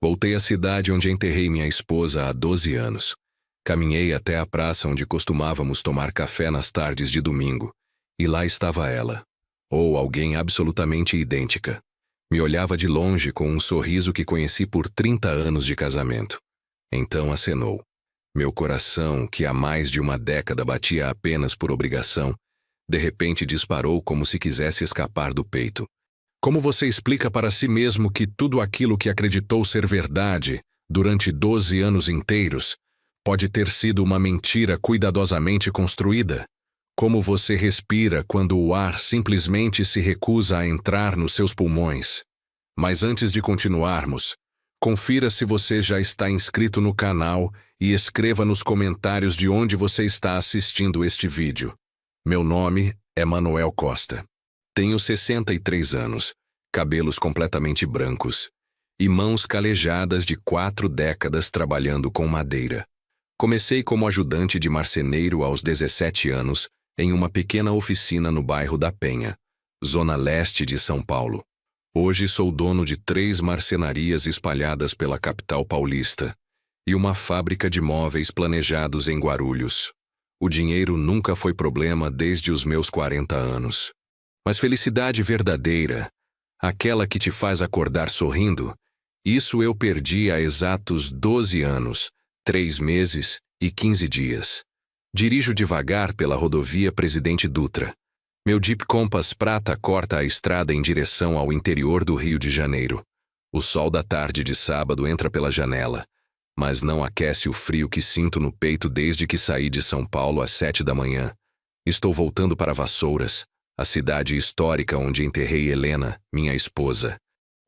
Voltei à cidade onde enterrei minha esposa há 12 anos. Caminhei até a praça onde costumávamos tomar café nas tardes de domingo. E lá estava ela. Ou alguém absolutamente idêntica. Me olhava de longe com um sorriso que conheci por 30 anos de casamento. Então acenou. Meu coração, que há mais de uma década batia apenas por obrigação, de repente disparou como se quisesse escapar do peito. Como você explica para si mesmo que tudo aquilo que acreditou ser verdade durante 12 anos inteiros pode ter sido uma mentira cuidadosamente construída? Como você respira quando o ar simplesmente se recusa a entrar nos seus pulmões? Mas antes de continuarmos, confira se você já está inscrito no canal e escreva nos comentários de onde você está assistindo este vídeo. Meu nome é Manuel Costa. Tenho 63 anos, cabelos completamente brancos e mãos calejadas de 4 décadas trabalhando com madeira. Comecei como ajudante de marceneiro aos 17 anos em uma pequena oficina no bairro da Penha, zona leste de São Paulo. Hoje sou dono de 3 marcenarias espalhadas pela capital paulista e uma fábrica de móveis planejados em Guarulhos. O dinheiro nunca foi problema desde os meus 40 anos. Mas felicidade verdadeira, aquela que te faz acordar sorrindo, isso eu perdi há exatos 12 anos, 3 meses e 15 dias. Dirijo devagar pela rodovia Presidente Dutra. Meu Jeep Compass prata corta a estrada em direção ao interior do Rio de Janeiro. O sol da tarde de sábado entra pela janela, mas não aquece o frio que sinto no peito desde que saí de São Paulo às 7 da manhã. Estou voltando para Vassouras, a cidade histórica onde enterrei Helena, minha esposa.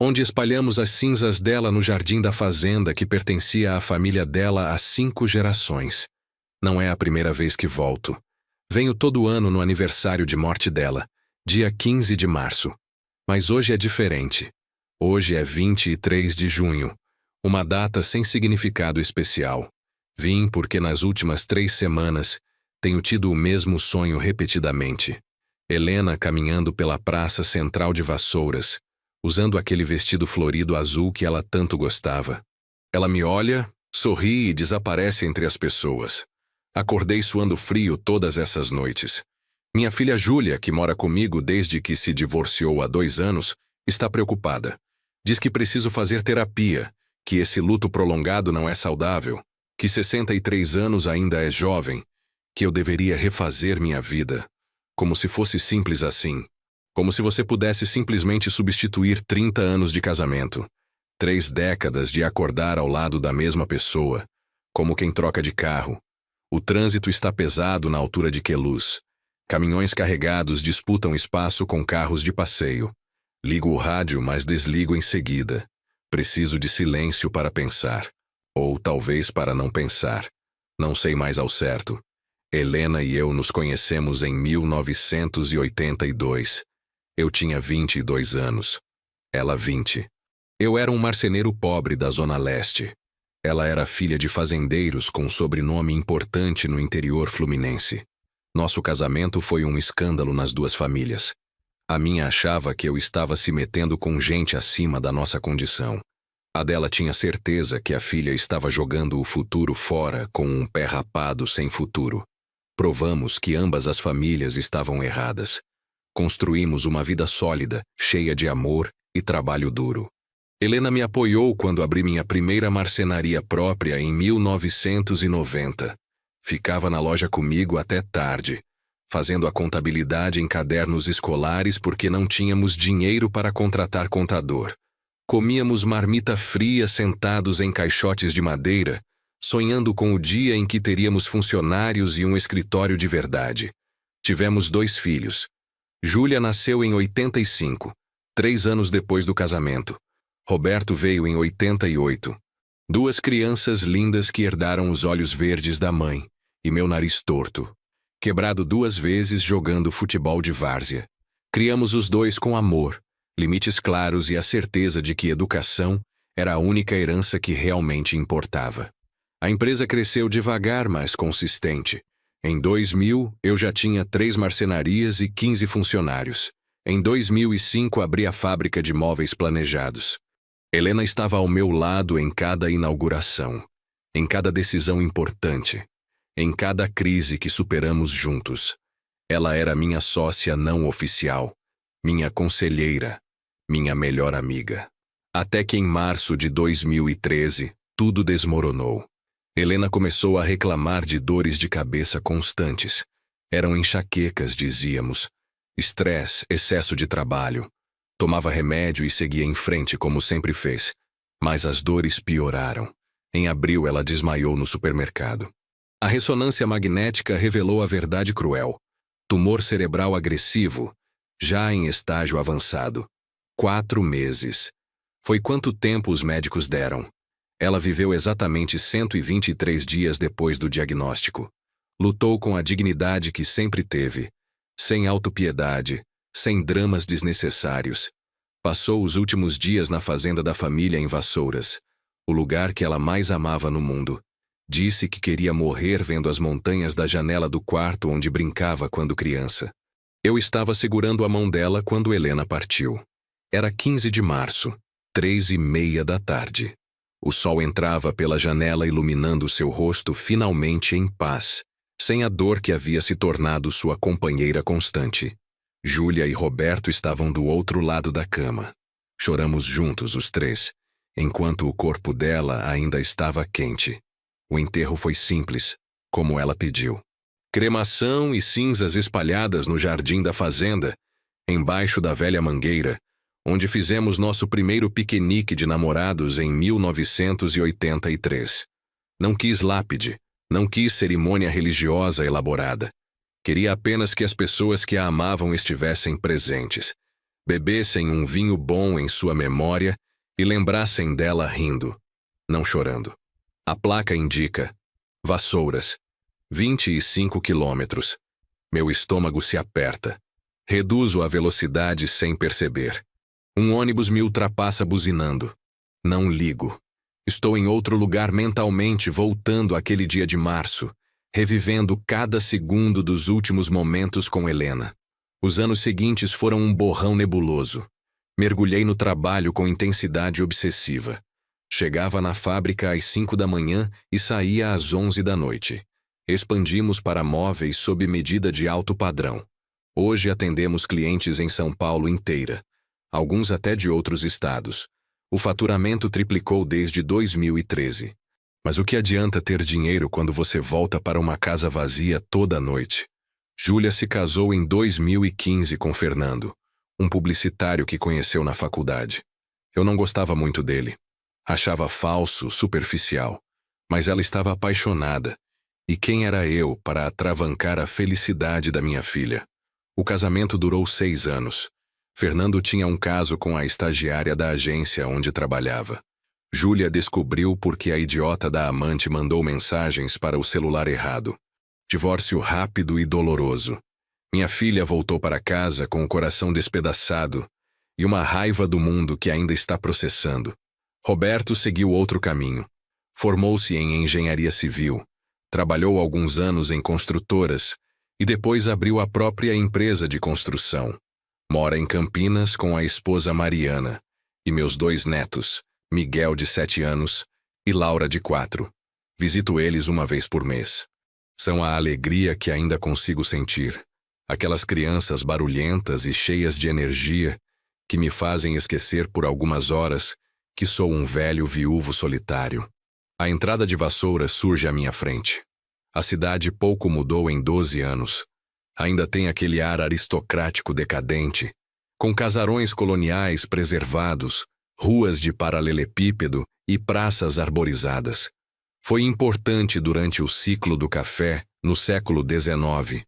Onde espalhamos as cinzas dela no jardim da fazenda que pertencia à família dela há 5 gerações. Não é a primeira vez que volto. Venho todo ano no aniversário de morte dela, dia 15 de março. Mas hoje é diferente. Hoje é 23 de junho, uma data sem significado especial. Vim porque nas últimas 3 semanas tenho tido o mesmo sonho repetidamente. Helena caminhando pela praça central de Vassouras, usando aquele vestido florido azul que ela tanto gostava. Ela me olha, sorri e desaparece entre as pessoas. Acordei suando frio todas essas noites. Minha filha Júlia, que mora comigo desde que se divorciou há 2 anos, está preocupada. Diz que preciso fazer terapia, que esse luto prolongado não é saudável, que 63 anos ainda é jovem, que eu deveria refazer minha vida. Como se fosse simples assim. Como se você pudesse simplesmente substituir 30 anos de casamento. 3 décadas de acordar ao lado da mesma pessoa. Como quem troca de carro. O trânsito está pesado na altura de Queluz. Caminhões carregados disputam espaço com carros de passeio. Ligo o rádio, mas desligo em seguida. Preciso de silêncio para pensar. Ou talvez para não pensar. Não sei mais ao certo. Helena e eu nos conhecemos em 1982. Eu tinha 22 anos. Ela 20. Eu era um marceneiro pobre da Zona Leste. Ela era filha de fazendeiros com sobrenome importante no interior fluminense. Nosso casamento foi um escândalo nas 2 famílias. A minha achava que eu estava se metendo com gente acima da nossa condição. A dela tinha certeza que a filha estava jogando o futuro fora com um pé rapado sem futuro. Provamos que ambas as famílias estavam erradas. Construímos uma vida sólida, cheia de amor e trabalho duro. Helena me apoiou quando abri minha primeira marcenaria própria em 1990. Ficava na loja comigo até tarde, fazendo a contabilidade em cadernos escolares porque não tínhamos dinheiro para contratar contador. Comíamos marmita fria sentados em caixotes de madeira, sonhando com o dia em que teríamos funcionários e um escritório de verdade. Tivemos 2 filhos. Júlia nasceu em 85, 3 anos depois do casamento. Roberto veio em 88. 2 crianças lindas que herdaram os olhos verdes da mãe e meu nariz torto. Quebrado 2 vezes jogando futebol de várzea. Criamos os 2 com amor, limites claros e a certeza de que educação era a única herança que realmente importava. A empresa cresceu devagar, mas consistente. Em 2000, eu já tinha 3 marcenarias e 15 funcionários. Em 2005, abri a fábrica de móveis planejados. Helena estava ao meu lado em cada inauguração, em cada decisão importante, em cada crise que superamos juntos. Ela era minha sócia não oficial, minha conselheira, minha melhor amiga. Até que em março de 2013, tudo desmoronou. Helena começou a reclamar de dores de cabeça constantes. Eram enxaquecas, dizíamos. Estresse, excesso de trabalho. Tomava remédio e seguia em frente como sempre fez. Mas as dores pioraram. Em abril, ela desmaiou no supermercado. A ressonância magnética revelou a verdade cruel. Tumor cerebral agressivo, já em estágio avançado. 4 meses. Foi quanto tempo os médicos deram. Ela viveu exatamente 123 dias depois do diagnóstico. Lutou com a dignidade que sempre teve, sem autopiedade, sem dramas desnecessários. Passou os últimos dias na fazenda da família em Vassouras, o lugar que ela mais amava no mundo. Disse que queria morrer vendo as montanhas da janela do quarto onde brincava quando criança. Eu estava segurando a mão dela quando Helena partiu. Era 15 de março, 3:30 da tarde. O sol entrava pela janela iluminando seu rosto finalmente em paz, sem a dor que havia se tornado sua companheira constante. Júlia e Roberto estavam do outro lado da cama. Choramos juntos os três, enquanto o corpo dela ainda estava quente. O enterro foi simples, como ela pediu. Cremação e cinzas espalhadas no jardim da fazenda, embaixo da velha mangueira, onde fizemos nosso primeiro piquenique de namorados em 1983. Não quis lápide, não quis cerimônia religiosa elaborada. Queria apenas que as pessoas que a amavam estivessem presentes, bebessem um vinho bom em sua memória e lembrassem dela rindo, não chorando. A placa indica: Vassouras, 25 quilômetros. Meu estômago se aperta. Reduzo a velocidade sem perceber. Um ônibus me ultrapassa buzinando. Não ligo. Estou em outro lugar mentalmente, voltando àquele dia de março, revivendo cada segundo dos últimos momentos com Helena. Os anos seguintes foram um borrão nebuloso. Mergulhei no trabalho com intensidade obsessiva. Chegava na fábrica às 5 da manhã e saía às 11 da noite. Expandimos para móveis sob medida de alto padrão. Hoje atendemos clientes em São Paulo inteira, alguns até de outros estados. O faturamento triplicou desde 2013. Mas o que adianta ter dinheiro quando você volta para uma casa vazia toda noite? Júlia se casou em 2015 com Fernando, um publicitário que conheceu na faculdade. Eu não gostava muito dele. Achava falso, superficial. Mas ela estava apaixonada. E quem era eu para atravancar a felicidade da minha filha? O casamento durou 6 anos. Fernando tinha um caso com a estagiária da agência onde trabalhava. Júlia descobriu porque a idiota da amante mandou mensagens para o celular errado. Divórcio rápido e doloroso. Minha filha voltou para casa com o coração despedaçado e uma raiva do mundo que ainda está processando. Roberto seguiu outro caminho. Formou-se em engenharia civil, trabalhou alguns anos em construtoras e depois abriu a própria empresa de construção. Mora em Campinas com a esposa Mariana e meus 2 netos, Miguel, de 7 anos, e Laura, de 4. Visito eles uma vez por mês. São a alegria que ainda consigo sentir. Aquelas crianças barulhentas e cheias de energia que me fazem esquecer por algumas horas que sou um velho viúvo solitário. A entrada de Vassouras surge à minha frente. A cidade pouco mudou em 12 anos. Ainda tem aquele ar aristocrático decadente, com casarões coloniais preservados, ruas de paralelepípedo e praças arborizadas. Foi importante durante o ciclo do café, no século XIX.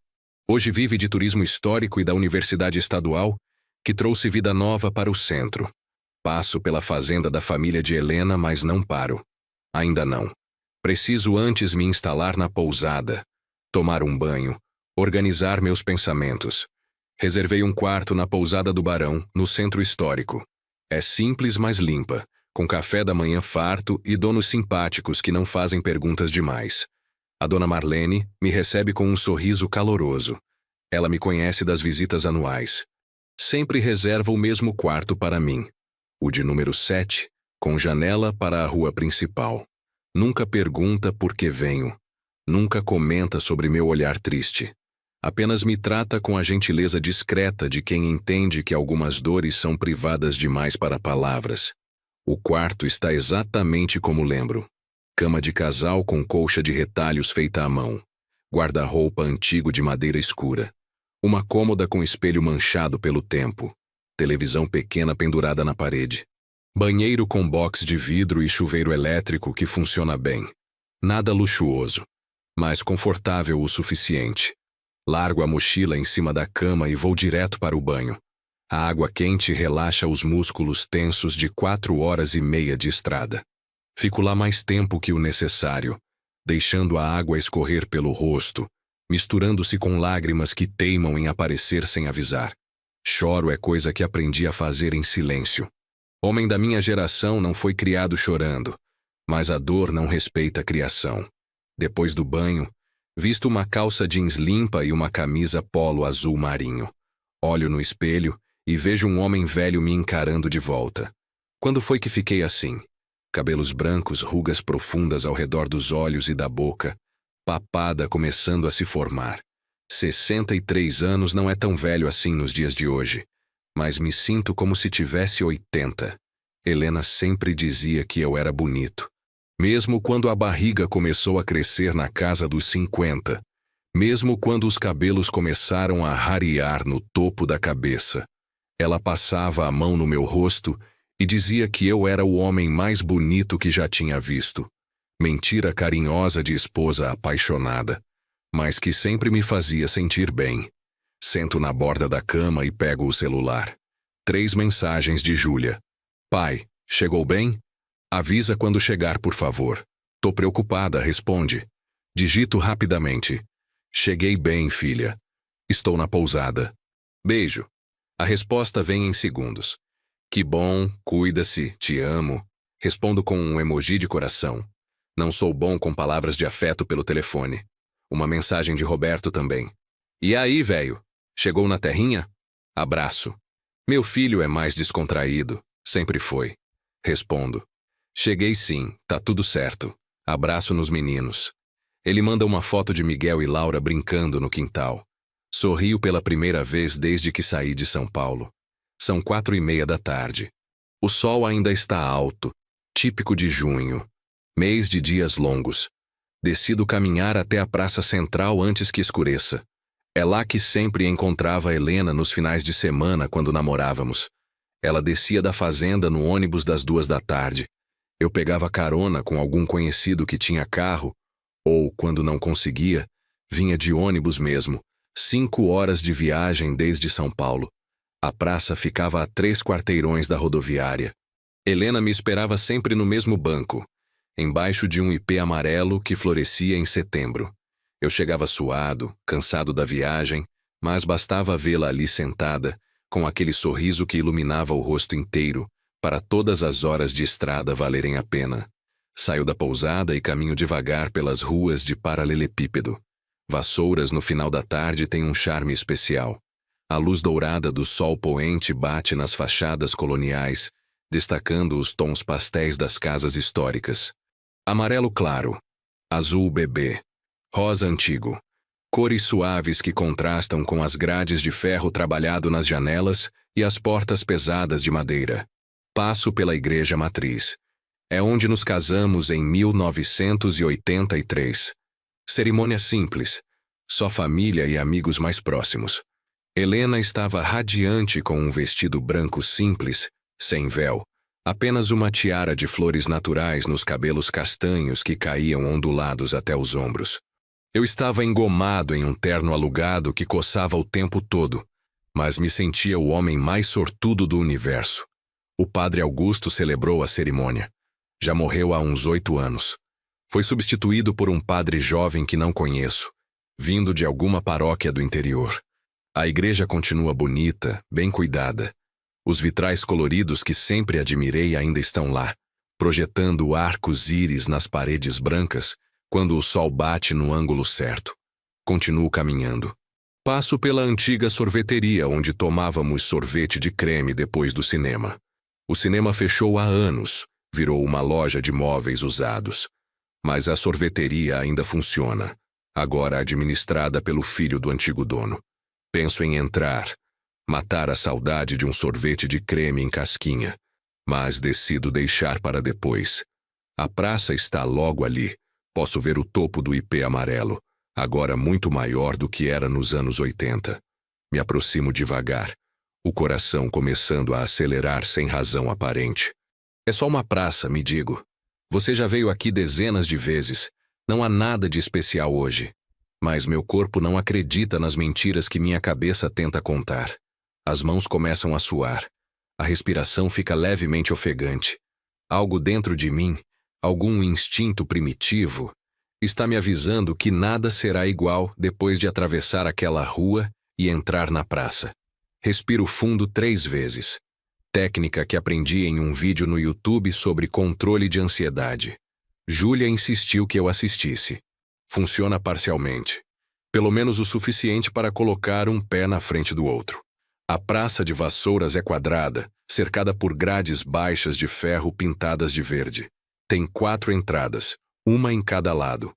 Hoje vive de turismo histórico e da Universidade Estadual, que trouxe vida nova para o centro. Passo pela fazenda da família de Helena, mas não paro. Ainda não. Preciso antes me instalar na pousada, tomar um banho, organizar meus pensamentos. Reservei um quarto na pousada do Barão, no centro histórico. É simples, mas limpa, com café da manhã farto e donos simpáticos que não fazem perguntas demais. A dona Marlene me recebe com um sorriso caloroso. Ela me conhece das visitas anuais. Sempre reserva o mesmo quarto para mim, o de número 7, com janela para a rua principal. Nunca pergunta por que venho. Nunca comenta sobre meu olhar triste. Apenas me trata com a gentileza discreta de quem entende que algumas dores são privadas demais para palavras. O quarto está exatamente como lembro. Cama de casal com colcha de retalhos feita à mão. Guarda-roupa antigo de madeira escura. Uma cômoda com espelho manchado pelo tempo. Televisão pequena pendurada na parede. Banheiro com box de vidro e chuveiro elétrico que funciona bem. Nada luxuoso, mas confortável o suficiente. Largo a mochila em cima da cama e vou direto para o banho. A água quente relaxa os músculos tensos de 4 horas e meia de estrada. Fico lá mais tempo que o necessário, deixando a água escorrer pelo rosto, misturando-se com lágrimas que teimam em aparecer sem avisar. Choro é coisa que aprendi a fazer em silêncio. Homem da minha geração não foi criado chorando, mas a dor não respeita a criação. Depois do banho, visto uma calça jeans limpa e uma camisa polo azul marinho. Olho no espelho e vejo um homem velho me encarando de volta. Quando foi que fiquei assim? Cabelos brancos, rugas profundas ao redor dos olhos e da boca, papada começando a se formar. 63 anos não é tão velho assim nos dias de hoje, mas me sinto como se tivesse 80. Helena sempre dizia que eu era bonito. Mesmo quando a barriga começou a crescer na casa dos 50. Mesmo quando os cabelos começaram a rarear no topo da cabeça. Ela passava a mão no meu rosto e dizia que eu era o homem mais bonito que já tinha visto. Mentira carinhosa de esposa apaixonada, mas que sempre me fazia sentir bem. Sento na borda da cama e pego o celular. 3 mensagens de Júlia. Pai, chegou bem? Avisa quando chegar, por favor. Tô preocupada, responde. Digito rapidamente. Cheguei bem, filha. Estou na pousada. Beijo. A resposta vem em segundos. Que bom, cuida-se, te amo. Respondo com um emoji de coração. Não sou bom com palavras de afeto pelo telefone. Uma mensagem de Roberto também. E aí, velho? Chegou na terrinha? Abraço. Meu filho é mais descontraído. Sempre foi. Respondo. Cheguei sim, tá tudo certo. Abraço nos meninos. Ele manda uma foto de Miguel e Laura brincando no quintal. Sorrio pela primeira vez desde que saí de São Paulo. São 4:30 da tarde. O sol ainda está alto, típico de junho. Mês de dias longos. Decido caminhar até a praça central antes que escureça. É lá que sempre encontrava Helena nos finais de semana quando namorávamos. Ela descia da fazenda no ônibus das 2 da tarde. Eu pegava carona com algum conhecido que tinha carro, ou, quando não conseguia, vinha de ônibus mesmo, 5 horas de viagem desde São Paulo. A praça ficava a 3 quarteirões da rodoviária. Helena me esperava sempre no mesmo banco, embaixo de um ipê amarelo que florescia em setembro. Eu chegava suado, cansado da viagem, mas bastava vê-la ali sentada, com aquele sorriso que iluminava o rosto inteiro, para todas as horas de estrada valerem a pena. Saio da pousada e caminho devagar pelas ruas de paralelepípedo. Vassouras no final da tarde têm um charme especial. A luz dourada do sol poente bate nas fachadas coloniais, destacando os tons pastéis das casas históricas. Amarelo claro, azul bebê, rosa antigo. Cores suaves que contrastam com as grades de ferro trabalhado nas janelas e as portas pesadas de madeira. Passo pela igreja matriz. É onde nos casamos em 1983. Cerimônia simples, só família e amigos mais próximos. Helena estava radiante com um vestido branco simples, sem véu, apenas uma tiara de flores naturais nos cabelos castanhos que caíam ondulados até os ombros. Eu estava engomado em um terno alugado que coçava o tempo todo, mas me sentia o homem mais sortudo do universo. O padre Augusto celebrou a cerimônia. Já morreu há uns 8 anos. Foi substituído por um padre jovem que não conheço, vindo de alguma paróquia do interior. A igreja continua bonita, bem cuidada. Os vitrais coloridos que sempre admirei ainda estão lá, projetando arcos íris nas paredes brancas quando o sol bate no ângulo certo. Continuo caminhando. Passo pela antiga sorveteria onde tomávamos sorvete de creme depois do cinema. O cinema fechou há anos, Virou uma loja de móveis usados. Mas a sorveteria ainda funciona, agora administrada pelo filho do antigo dono. Penso em entrar, matar a saudade de um sorvete de creme em casquinha, mas decido deixar para depois. A praça está logo ali. Posso ver o topo do IP amarelo, agora muito maior do que era nos anos 80. Me aproximo devagar, o coração começando a acelerar sem razão aparente. É só uma praça, me digo. Você já veio aqui dezenas de vezes. Não há nada de especial hoje. Mas meu corpo não acredita nas mentiras que minha cabeça tenta contar. As mãos começam a suar. A respiração fica levemente ofegante. Algo dentro de mim, algum instinto primitivo, está me avisando que nada será igual depois de atravessar aquela rua e entrar na praça. Respiro fundo 3 vezes. Técnica que aprendi em um vídeo no YouTube sobre controle de ansiedade. Júlia insistiu que eu assistisse. Funciona parcialmente. Pelo menos o suficiente para colocar um pé na frente do outro. A praça de Vassouras é quadrada, cercada por grades baixas de ferro pintadas de verde. Tem 4 entradas, uma em cada lado.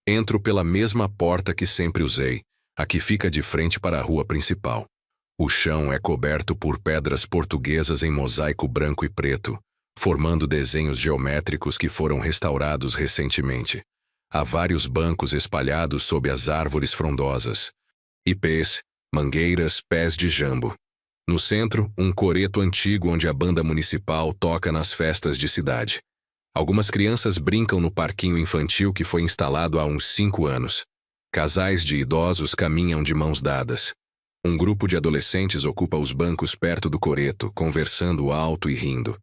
Entro pela mesma porta que sempre usei, a que fica de frente para a rua principal. O chão é coberto por pedras portuguesas em mosaico branco e preto, formando desenhos geométricos que foram restaurados recentemente. Há vários bancos espalhados sob as árvores frondosas. Ipês, mangueiras, pés de jambo. No centro, um coreto antigo onde a banda municipal toca nas festas de cidade. Algumas crianças brincam no parquinho infantil que foi instalado há uns 5 anos. Casais de idosos caminham de mãos dadas. Um grupo de adolescentes ocupa os bancos perto do coreto, conversando alto e rindo.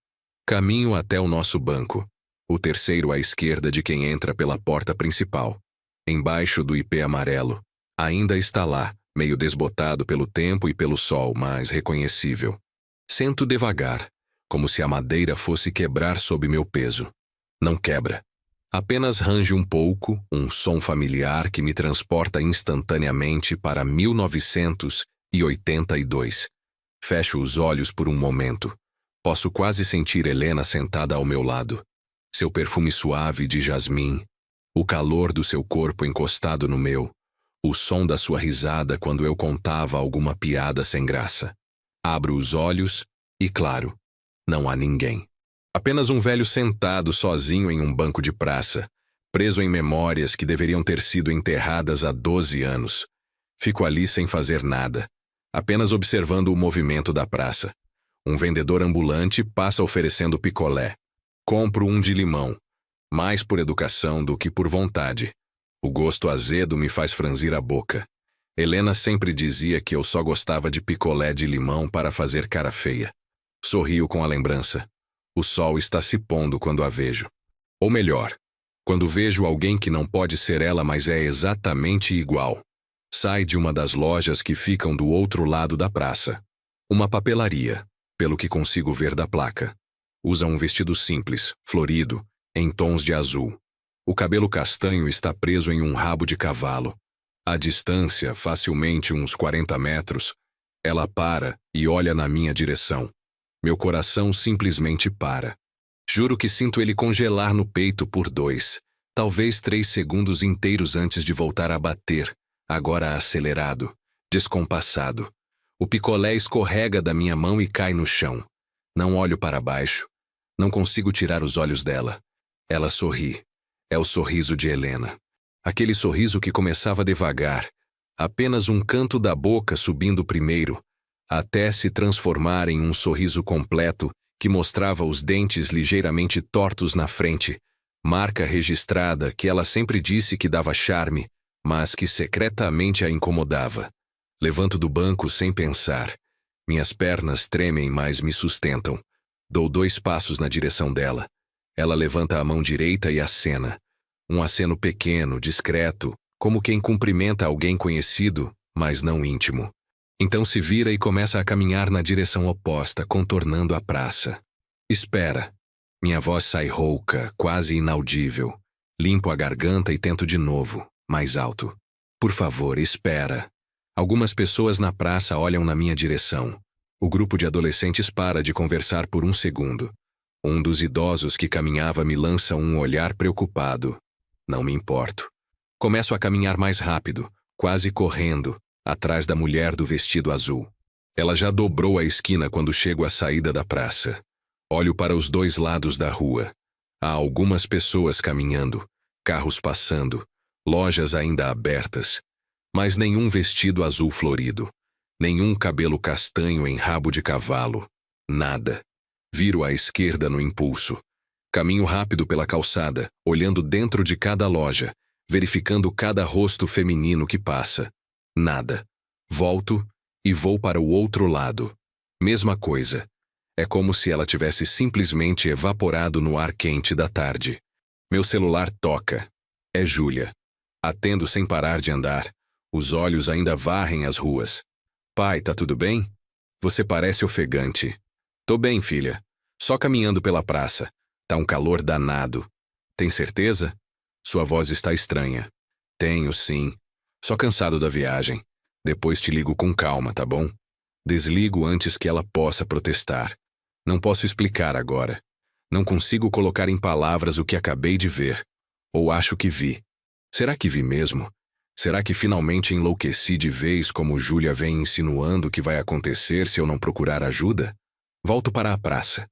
Caminho até o nosso banco, o terceiro à esquerda de quem entra pela porta principal. Embaixo do IP amarelo. Ainda está lá, meio desbotado pelo tempo e pelo sol, mas reconhecível. Sento devagar, como se a madeira fosse quebrar sob meu peso. Não quebra. Apenas range um pouco, um som familiar que me transporta instantaneamente para 1982. Fecho os olhos por um momento. Posso quase sentir Helena sentada ao meu lado. Seu perfume suave de jasmim, o calor do seu corpo encostado no meu, o som da sua risada quando eu contava alguma piada sem graça. Abro os olhos e, claro, não há ninguém. Apenas um velho sentado sozinho em um banco de praça, preso em memórias que deveriam ter sido enterradas há 12 anos. Fico ali sem fazer nada, apenas observando o movimento da praça. Um vendedor ambulante passa oferecendo picolé. Compro um de limão, mais por educação do que por vontade. O gosto azedo me faz franzir a boca. Helena sempre dizia que eu só gostava de picolé de limão para fazer cara feia. Sorrio com a lembrança. O sol está se pondo quando a vejo. Ou melhor, quando vejo alguém que não pode ser ela, mas é exatamente igual. Sai de uma das lojas que ficam do outro lado da praça. Uma papelaria, pelo que consigo ver da placa. Usa um vestido simples, florido, em tons de azul. O cabelo castanho está preso em um rabo de cavalo. À distância, facilmente uns 40 metros, ela para e olha na minha direção. Meu coração simplesmente para. Juro que sinto ele congelar no peito por 2, talvez 3 segundos inteiros antes de voltar a bater, agora acelerado, descompassado. O picolé escorrega da minha mão e cai no chão. Não olho para baixo. Não consigo tirar os olhos dela. Ela sorri. É o sorriso de Helena. Aquele sorriso que começava devagar, apenas um canto da boca subindo primeiro, até se transformar em um sorriso completo que mostrava os dentes ligeiramente tortos na frente, marca registrada que ela sempre disse que dava charme, mas que secretamente a incomodava. Levanto do banco sem pensar. Minhas pernas tremem, mas me sustentam. Dou 2 passos na direção dela. Ela levanta a mão direita e acena. Um aceno pequeno, discreto, como quem cumprimenta alguém conhecido, mas não íntimo. Então se vira e começa a caminhar na direção oposta, contornando a praça. Espera. Minha voz sai rouca, quase inaudível. Limpo a garganta e tento de novo, mais alto. Por favor, espera. Algumas pessoas na praça olham na minha direção. O grupo de adolescentes para de conversar por um segundo. Um dos idosos que caminhava me lança um olhar preocupado. Não me importo. Começo a caminhar mais rápido, quase correndo, atrás da mulher do vestido azul. Ela já dobrou a esquina quando chego à saída da praça. Olho para os dois lados da rua. Há algumas pessoas caminhando, carros passando, lojas ainda abertas, mas nenhum vestido azul florido, nenhum cabelo castanho em rabo de cavalo, nada. Viro à esquerda no impulso. Caminho rápido pela calçada, olhando dentro de cada loja, verificando cada rosto feminino que passa. Nada. Volto e vou para o outro lado. Mesma coisa. É como se ela tivesse simplesmente evaporado no ar quente da tarde. Meu celular toca. É Júlia. Atendo sem parar de andar. Os olhos ainda varrem as ruas. Pai, tá tudo bem? Você parece ofegante. Tô bem, filha. Só caminhando pela praça. Tá um calor danado. Tem certeza? Sua voz está estranha. Tenho, sim. Só cansado da viagem. Depois te ligo com calma, tá bom? Desligo antes que ela possa protestar. Não posso explicar agora. Não consigo colocar em palavras o que acabei de ver. Ou acho que vi. Será que vi mesmo? Será que finalmente enlouqueci de vez como Júlia vem insinuando que vai acontecer se eu não procurar ajuda? Volto para a praça.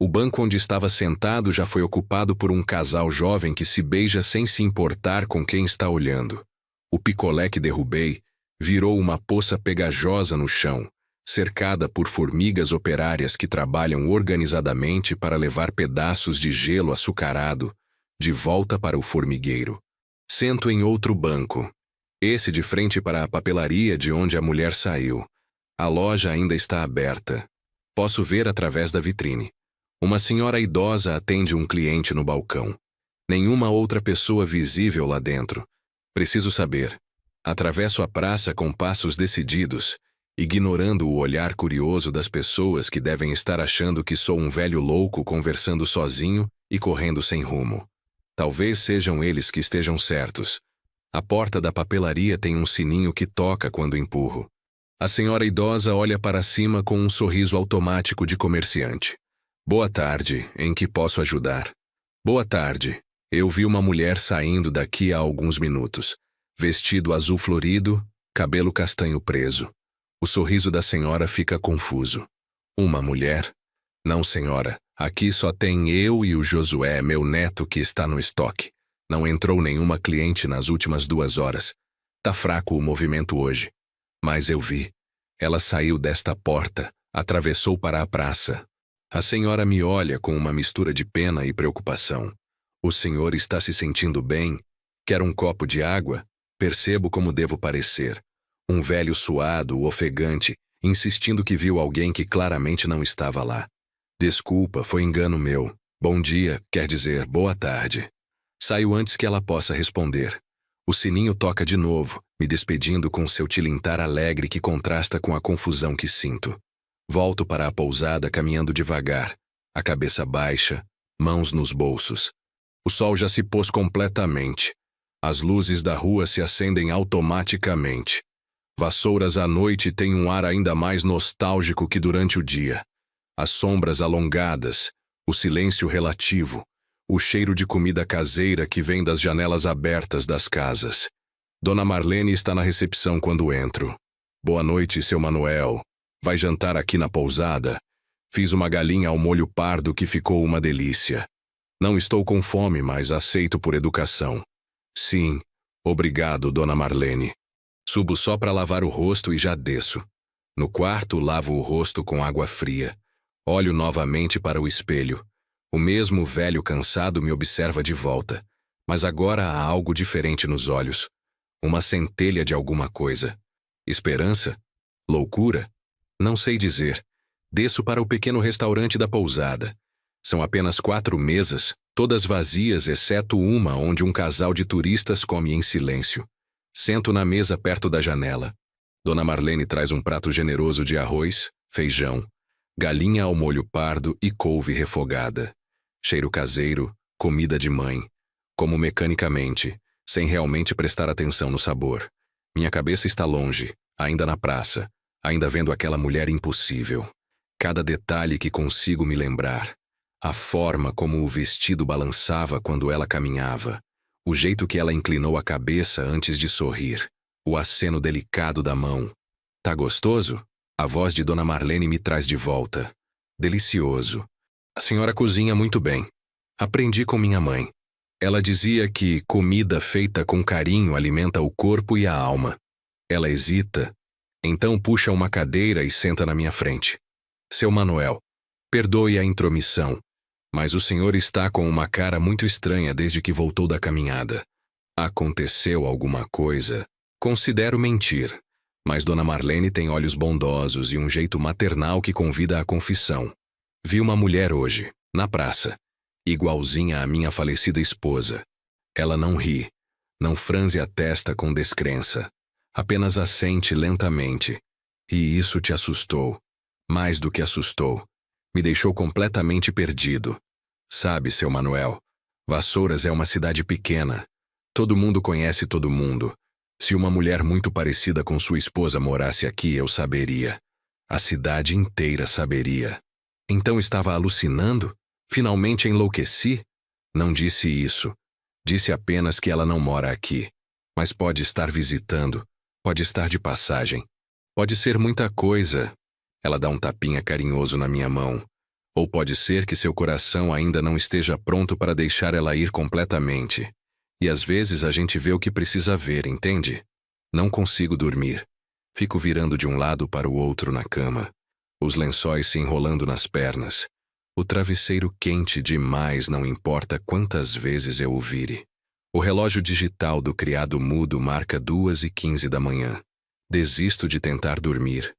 O banco onde estava sentado já foi ocupado por um casal jovem que se beija sem se importar com quem está olhando. O picolé que derrubei virou uma poça pegajosa no chão, cercada por formigas operárias que trabalham organizadamente para levar pedaços de gelo açucarado de volta para o formigueiro. Sento em outro banco, esse de frente para a papelaria de onde a mulher saiu. A loja ainda está aberta. Posso ver através da vitrine. Uma senhora idosa atende um cliente no balcão. Nenhuma outra pessoa visível lá dentro. Preciso saber. Atravesso a praça com passos decididos, ignorando o olhar curioso das pessoas que devem estar achando que sou um velho louco conversando sozinho e correndo sem rumo. Talvez sejam eles que estejam certos. A porta da papelaria tem um sininho que toca quando empurro. A senhora idosa olha para cima com um sorriso automático de comerciante. Boa tarde, em que posso ajudar? Boa tarde. Eu vi uma mulher saindo daqui há alguns minutos. Vestido azul florido, cabelo castanho preso. O sorriso da senhora fica confuso. Uma mulher? Não, senhora. Aqui só tem eu e o Josué, meu neto, que está no estoque. Não entrou nenhuma cliente nas últimas 2 horas. Tá fraco o movimento hoje. Mas eu vi. Ela saiu desta porta, atravessou para a praça. A senhora me olha com uma mistura de pena e preocupação. O senhor está se sentindo bem? Quer um copo de água? Percebo como devo parecer. Um velho suado, ofegante, insistindo que viu alguém que claramente não estava lá. Desculpa, foi engano meu. Bom dia, quer dizer, boa tarde. Saio antes que ela possa responder. O sininho toca de novo, me despedindo com seu tilintar alegre que contrasta com a confusão que sinto. Volto para a pousada caminhando devagar, a cabeça baixa, mãos nos bolsos. O sol já se pôs completamente. As luzes da rua se acendem automaticamente. Vassouras à noite têm um ar ainda mais nostálgico que durante o dia. As sombras alongadas, o silêncio relativo, o cheiro de comida caseira que vem das janelas abertas das casas. Dona Marlene está na recepção quando entro. Boa noite, seu Manuel. Vai jantar aqui na pousada? Fiz uma galinha ao molho pardo que ficou uma delícia. Não estou com fome, mas aceito por educação. Sim, obrigado, Dona Marlene. Subo só para lavar o rosto e já desço. No quarto, lavo o rosto com água fria. Olho novamente para o espelho. O mesmo velho cansado me observa de volta. Mas agora há algo diferente nos olhos. Uma centelha de alguma coisa. Esperança? Loucura? Não sei dizer. Desço para o pequeno restaurante da pousada. São apenas 4 mesas, todas vazias exceto uma onde um casal de turistas come em silêncio. Sento na mesa perto da janela. Dona Marlene traz um prato generoso de arroz, feijão, galinha ao molho pardo e couve refogada. Cheiro caseiro, comida de mãe. Como mecanicamente, sem realmente prestar atenção no sabor. Minha cabeça está longe, ainda na praça, ainda vendo aquela mulher impossível. Cada detalhe que consigo me lembrar. A forma como o vestido balançava quando ela caminhava, o jeito que ela inclinou a cabeça antes de sorrir, o aceno delicado da mão. Tá gostoso? A voz de Dona Marlene me traz de volta. Delicioso. A senhora cozinha muito bem. Aprendi com minha mãe. Ela dizia que comida feita com carinho alimenta o corpo e a alma. Ela hesita, então puxa uma cadeira e senta na minha frente. Seu Manuel, perdoe a intromissão, mas o senhor está com uma cara muito estranha desde que voltou da caminhada. Aconteceu alguma coisa? Considero mentir, mas Dona Marlene tem olhos bondosos e um jeito maternal que convida à confissão. Vi uma mulher hoje, na praça, igualzinha à minha falecida esposa. Ela não ri, não franze a testa com descrença, apenas assente lentamente. E isso te assustou. Mais do que assustou. Me deixou completamente perdido. Sabe, seu Manuel, Vassouras é uma cidade pequena. Todo mundo conhece todo mundo. Se uma mulher muito parecida com sua esposa morasse aqui, eu saberia. A cidade inteira saberia. Então estava alucinando? Finalmente enlouqueci? Não disse isso. Disse apenas que ela não mora aqui. Mas pode estar visitando. Pode estar de passagem. Pode ser muita coisa. Ela dá um tapinha carinhoso na minha mão. Ou pode ser que seu coração ainda não esteja pronto para deixar ela ir completamente. E às vezes a gente vê o que precisa ver, entende? Não consigo dormir. Fico virando de um lado para o outro na cama. Os lençóis se enrolando nas pernas. O travesseiro quente demais, não importa quantas vezes eu o vire. O relógio digital do criado mudo marca 2h15 da manhã. Desisto de tentar dormir.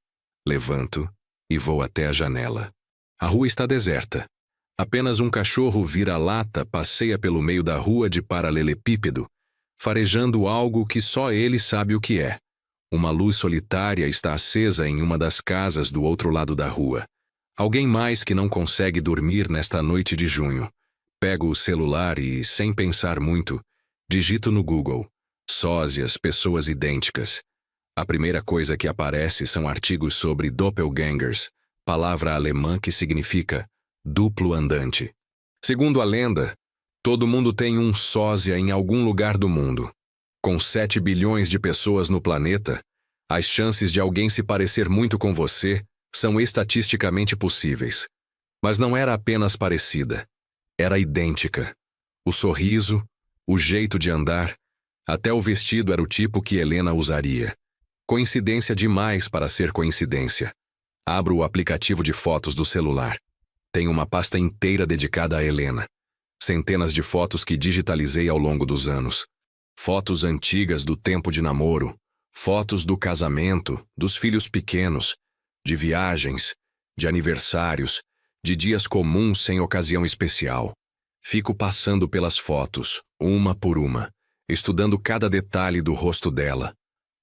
Levanto e vou até a janela. A rua está deserta. Apenas um cachorro vira-lata passeia pelo meio da rua de paralelepípedo, farejando algo que só ele sabe o que é. Uma luz solitária está acesa em uma das casas do outro lado da rua. Alguém mais que não consegue dormir nesta noite de junho. Pego o celular e, sem pensar muito, digito no Google: sósias, pessoas idênticas. A primeira coisa que aparece são artigos sobre doppelgangers, palavra alemã que significa duplo andante. Segundo a lenda, todo mundo tem um sósia em algum lugar do mundo. Com 7 bilhões de pessoas no planeta, as chances de alguém se parecer muito com você são estatisticamente possíveis. Mas não era apenas parecida. Era idêntica. O sorriso, o jeito de andar, até o vestido era o tipo que Helena usaria. Coincidência demais para ser coincidência. Abro o aplicativo de fotos do celular. Tem uma pasta inteira dedicada a Helena. Centenas de fotos que digitalizei ao longo dos anos. Fotos antigas do tempo de namoro. Fotos do casamento, dos filhos pequenos, de viagens, de aniversários, de dias comuns sem ocasião especial. Fico passando pelas fotos, uma por uma, estudando cada detalhe do rosto dela.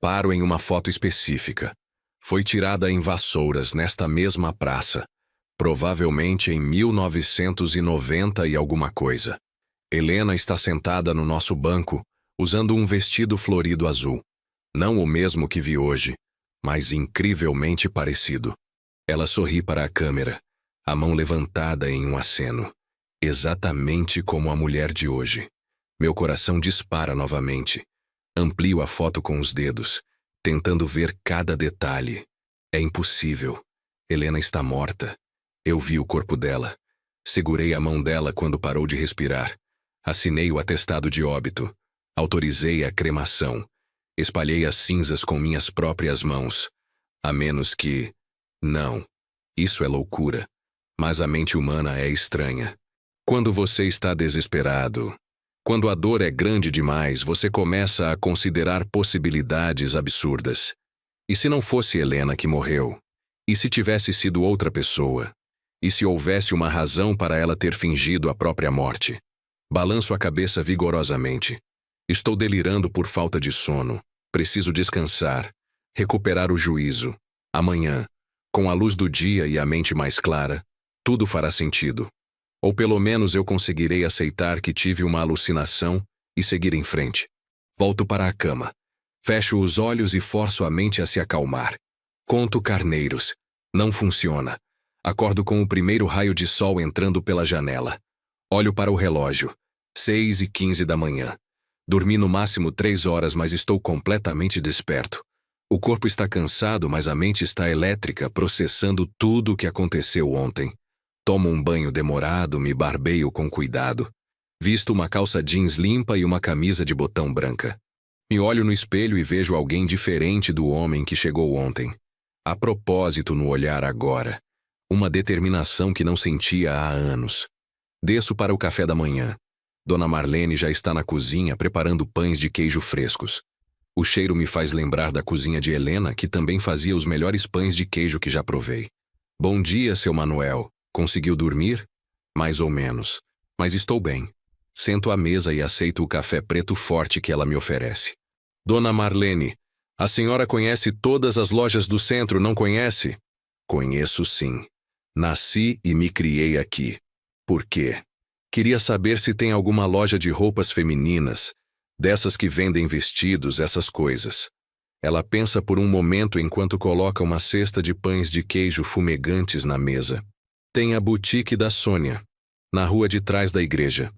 Paro em uma foto específica. Foi tirada em Vassouras, nesta mesma praça. Provavelmente em 1990 e alguma coisa. Helena está sentada no nosso banco, usando um vestido florido azul. Não o mesmo que vi hoje, mas incrivelmente parecido. Ela sorri para a câmera, a mão levantada em um aceno. Exatamente como a mulher de hoje. Meu coração dispara novamente. Amplio a foto com os dedos, tentando ver cada detalhe. É impossível. Helena está morta. Eu vi o corpo dela. Segurei a mão dela quando parou de respirar. Assinei o atestado de óbito. Autorizei a cremação. Espalhei as cinzas com minhas próprias mãos. A menos que... Não. Isso é loucura. Mas a mente humana é estranha. Quando você está desesperado, quando a dor é grande demais, você começa a considerar possibilidades absurdas. E se não fosse Helena que morreu? E se tivesse sido outra pessoa? E se houvesse uma razão para ela ter fingido a própria morte? Balanço a cabeça vigorosamente. Estou delirando por falta de sono. Preciso descansar, recuperar o juízo. Amanhã, com a luz do dia e a mente mais clara, tudo fará sentido. Ou pelo menos eu conseguirei aceitar que tive uma alucinação e seguir em frente. Volto para a cama. Fecho os olhos e forço a mente a se acalmar. Conto carneiros. Não funciona. Acordo com o primeiro raio de sol entrando pela janela. Olho para o relógio. 6h15 da manhã. Dormi no máximo 3 horas, mas estou completamente desperto. O corpo está cansado, mas a mente está elétrica, processando tudo o que aconteceu ontem. Tomo um banho demorado, me barbeio com cuidado. Visto uma calça jeans limpa e uma camisa de botão branca. Me olho no espelho e vejo alguém diferente do homem que chegou ontem. Há propósito no olhar agora. Uma determinação que não sentia há anos. Desço para o café da manhã. Dona Marlene já está na cozinha preparando pães de queijo frescos. O cheiro me faz lembrar da cozinha de Helena, que também fazia os melhores pães de queijo que já provei. Bom dia, seu Manuel. Conseguiu dormir? Mais ou menos. Mas estou bem. Sento à mesa e aceito o café preto forte que ela me oferece. Dona Marlene, a senhora conhece todas as lojas do centro, não conhece? Conheço sim. Nasci e me criei aqui. Por quê? Queria saber se tem alguma loja de roupas femininas, dessas que vendem vestidos, essas coisas. Ela pensa por um momento enquanto coloca uma cesta de pães de queijo fumegantes na mesa. Tem a boutique da Sônia, na rua de trás da igreja.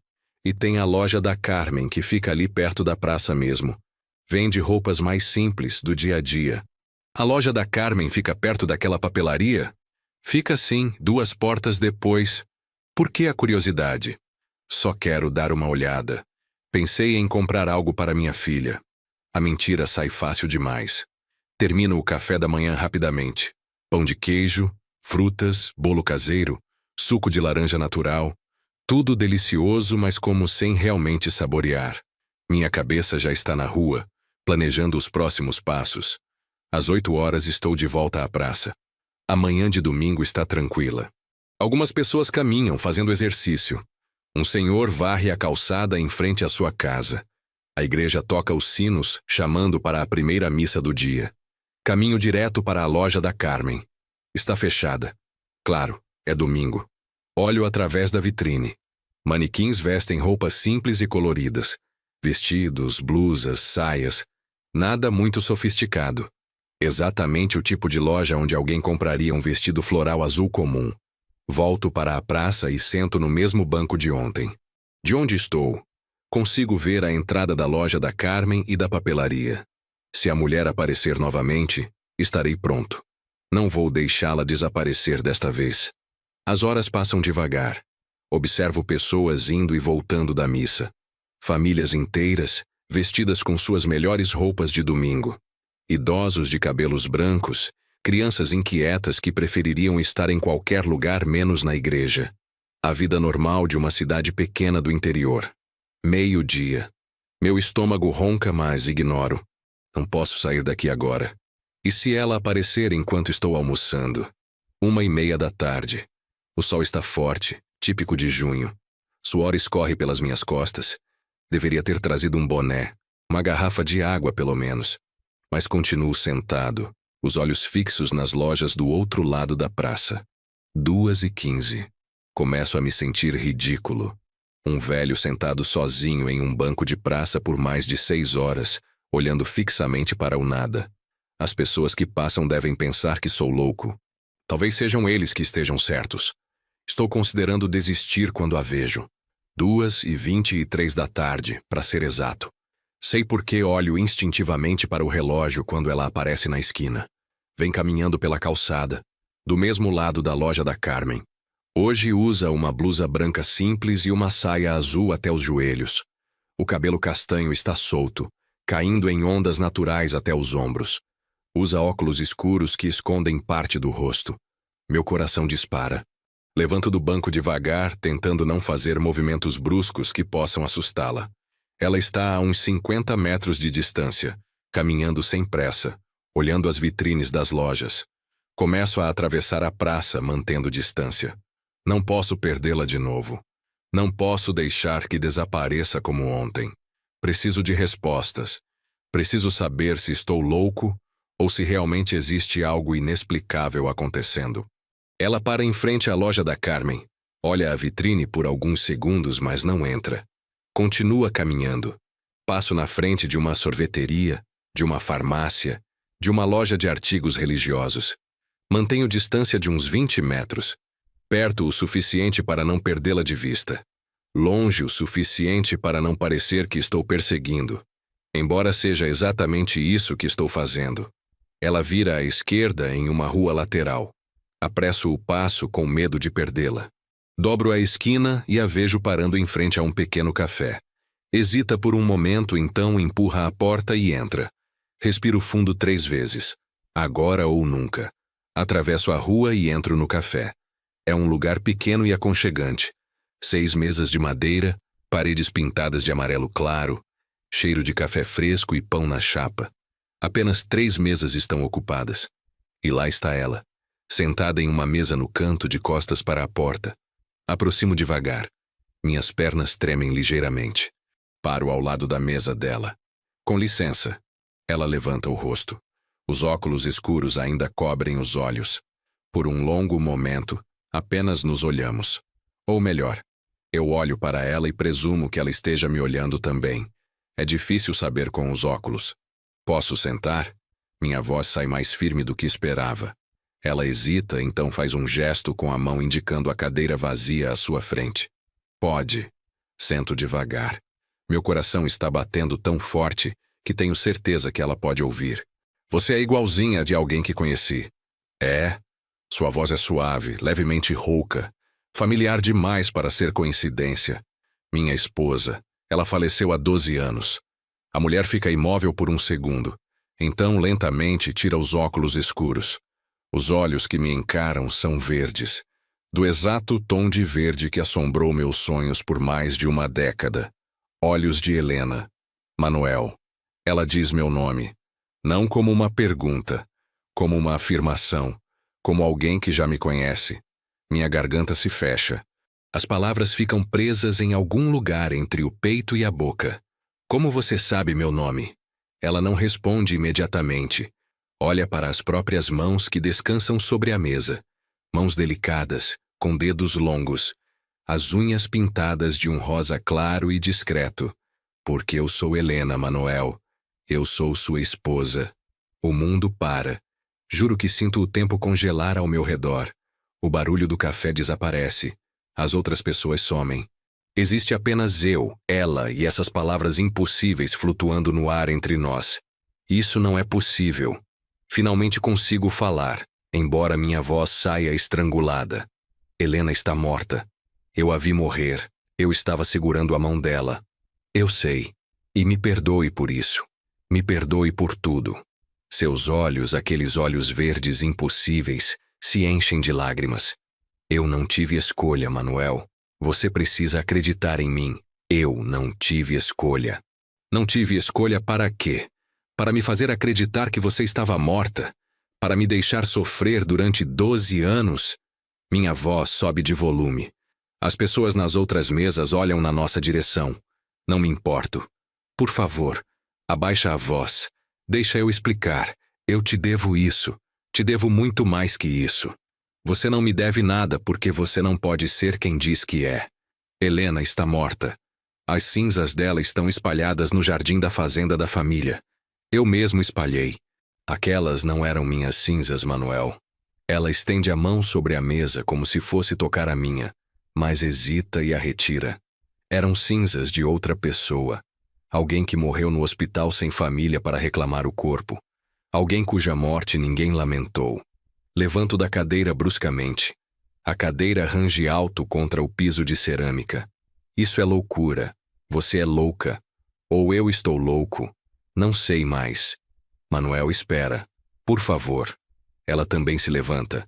E tem a loja da Carmen, que fica ali perto da praça mesmo. Vende roupas mais simples, do dia a dia. A loja da Carmen fica perto daquela papelaria? Fica sim, 2 portas depois. Por que a curiosidade? Só quero dar uma olhada. Pensei em comprar algo para minha filha. A mentira sai fácil demais. Termino o café da manhã rapidamente. Pão de queijo, frutas, bolo caseiro, suco de laranja natural. Tudo delicioso, mas como sem realmente saborear. Minha cabeça já está na rua, planejando os próximos passos. Às 8 horas estou de volta à praça. A manhã de domingo está tranquila. Algumas pessoas caminham fazendo exercício. Um senhor varre a calçada em frente à sua casa. A igreja toca os sinos, chamando para a primeira missa do dia. Caminho direto para a loja da Carmen. Está fechada. Claro, é domingo. Olho através da vitrine. Manequins vestem roupas simples e coloridas. Vestidos, blusas, saias. Nada muito sofisticado. Exatamente o tipo de loja onde alguém compraria um vestido floral azul comum. Volto para a praça e sento no mesmo banco de ontem. De onde estou? Consigo ver a entrada da loja da Carmen e da papelaria. Se a mulher aparecer novamente, estarei pronto. Não vou deixá-la desaparecer desta vez. As horas passam devagar. Observo pessoas indo e voltando da missa. Famílias inteiras, vestidas com suas melhores roupas de domingo. Idosos de cabelos brancos, crianças inquietas que prefeririam estar em qualquer lugar menos na igreja. A vida normal de uma cidade pequena do interior. 12h. Meu estômago ronca, mas ignoro. Não posso sair daqui agora. E se ela aparecer enquanto estou almoçando? 1h30 da tarde. O sol está forte, típico de junho. Suor escorre pelas minhas costas. Deveria ter trazido um boné, uma garrafa de água pelo menos. Mas continuo sentado, os olhos fixos nas lojas do outro lado da praça. 2h15. Começo a me sentir ridículo. Um velho sentado sozinho em um banco de praça por mais de 6 horas, olhando fixamente para o nada. As pessoas que passam devem pensar que sou louco. Talvez sejam eles que estejam certos. Estou considerando desistir quando a vejo. 2h23 da tarde, para ser exato. Sei por que olho instintivamente para o relógio quando ela aparece na esquina. Vem caminhando pela calçada, do mesmo lado da loja da Carmen. Hoje usa uma blusa branca simples e uma saia azul até os joelhos. O cabelo castanho está solto, caindo em ondas naturais até os ombros. Usa óculos escuros que escondem parte do rosto. Meu coração dispara. Levanto do banco devagar, tentando não fazer movimentos bruscos que possam assustá-la. Ela está a uns 50 metros de distância, caminhando sem pressa, olhando as vitrines das lojas. Começo a atravessar a praça, mantendo distância. Não posso perdê-la de novo. Não posso deixar que desapareça como ontem. Preciso de respostas. Preciso saber se estou louco ou se realmente existe algo inexplicável acontecendo. Ela para em frente à loja da Carmen. Olha a vitrine por alguns segundos, mas não entra. Continua caminhando. Passo na frente de uma sorveteria, de uma farmácia, de uma loja de artigos religiosos. Mantenho distância de uns 20 metros. Perto o suficiente para não perdê-la de vista. Longe o suficiente para não parecer que estou perseguindo. Embora seja exatamente isso que estou fazendo. Ela vira à esquerda em uma rua lateral. Apresso o passo com medo de perdê-la. Dobro a esquina e a vejo parando em frente a um pequeno café. Hesita por um momento, então empurra a porta e entra. Respiro fundo 3 vezes. Agora ou nunca. Atravesso a rua e entro no café. É um lugar pequeno e aconchegante. 6 mesas de madeira, paredes pintadas de amarelo claro, cheiro de café fresco e pão na chapa. Apenas 3 mesas estão ocupadas. E lá está ela, sentada em uma mesa no canto de costas para a porta. Aproximo devagar. Minhas pernas tremem ligeiramente. Paro ao lado da mesa dela. Com licença. Ela levanta o rosto. Os óculos escuros ainda cobrem os olhos. Por um longo momento, apenas nos olhamos. Ou melhor, eu olho para ela e presumo que ela esteja me olhando também. É difícil saber com os óculos. Posso sentar? Minha voz sai mais firme do que esperava. Ela hesita, então faz um gesto com a mão indicando a cadeira vazia à sua frente. Pode. Sento devagar. Meu coração está batendo tão forte que tenho certeza que ela pode ouvir. Você é igualzinha de alguém que conheci. É? Sua voz é suave, levemente rouca. Familiar demais para ser coincidência. Minha esposa. Ela faleceu há 12 anos. A mulher fica imóvel por um segundo. Então, lentamente, tira os óculos escuros. Os olhos que me encaram são verdes. Do exato tom de verde que assombrou meus sonhos por mais de uma década. Olhos de Helena. Manuel. Ela diz meu nome. Não como uma pergunta, como uma afirmação, como alguém que já me conhece. Minha garganta se fecha. As palavras ficam presas em algum lugar entre o peito e a boca. Como você sabe meu nome? Ela não responde imediatamente. Olha para as próprias mãos que descansam sobre a mesa. Mãos delicadas, com dedos longos. As unhas pintadas de um rosa claro e discreto. Porque eu sou Helena, Manuel. Eu sou sua esposa. O mundo para. Juro que sinto o tempo congelar ao meu redor. O barulho do café desaparece. As outras pessoas somem. Existe apenas eu, ela e essas palavras impossíveis flutuando no ar entre nós. Isso não é possível. Finalmente consigo falar, embora minha voz saia estrangulada. Helena está morta. Eu a vi morrer. Eu estava segurando a mão dela. Eu sei. E me perdoe por isso. Me perdoe por tudo. Seus olhos, aqueles olhos verdes impossíveis, se enchem de lágrimas. Eu não tive escolha, Manuel. Você precisa acreditar em mim. Eu não tive escolha. Não tive escolha para quê? Para me fazer acreditar que você estava morta? Para me deixar sofrer durante 12 anos? Minha voz sobe de volume. As pessoas nas outras mesas olham na nossa direção. Não me importo. Por favor, abaixa a voz. Deixa eu explicar. Eu te devo isso. Te devo muito mais que isso. Você não me deve nada porque você não pode ser quem diz que é. Helena está morta. As cinzas dela estão espalhadas no jardim da fazenda da família. Eu mesmo espalhei. Aquelas não eram minhas cinzas, Manuel. Ela estende a mão sobre a mesa como se fosse tocar a minha, mas hesita e a retira. Eram cinzas de outra pessoa. Alguém que morreu no hospital sem família para reclamar o corpo. Alguém cuja morte ninguém lamentou. Levanto da cadeira bruscamente. A cadeira range alto contra o piso de cerâmica. Isso é loucura. Você é louca. Ou eu estou louco. Não sei mais. Manuel, espera. Por favor. Ela também se levanta.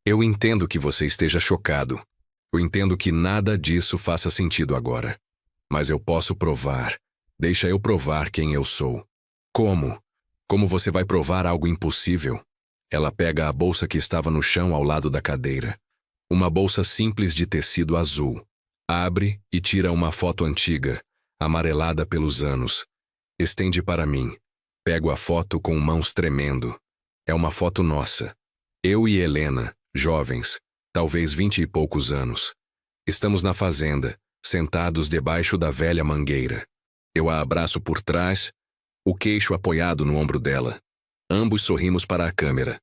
Eu entendo que você esteja chocado. Eu entendo que nada disso faça sentido agora. Mas eu posso provar. Deixa eu provar quem eu sou. Como? Como você vai provar algo impossível? Ela pega a bolsa que estava no chão ao lado da cadeira. Uma bolsa simples de tecido azul. Abre e tira uma foto antiga, amarelada pelos anos. Estende para mim. Pego a foto com mãos tremendo. É uma foto nossa. Eu e Helena, jovens, talvez 20 e poucos anos. Estamos na fazenda, sentados debaixo da velha mangueira. Eu a abraço por trás, o queixo apoiado no ombro dela. Ambos sorrimos para a câmera.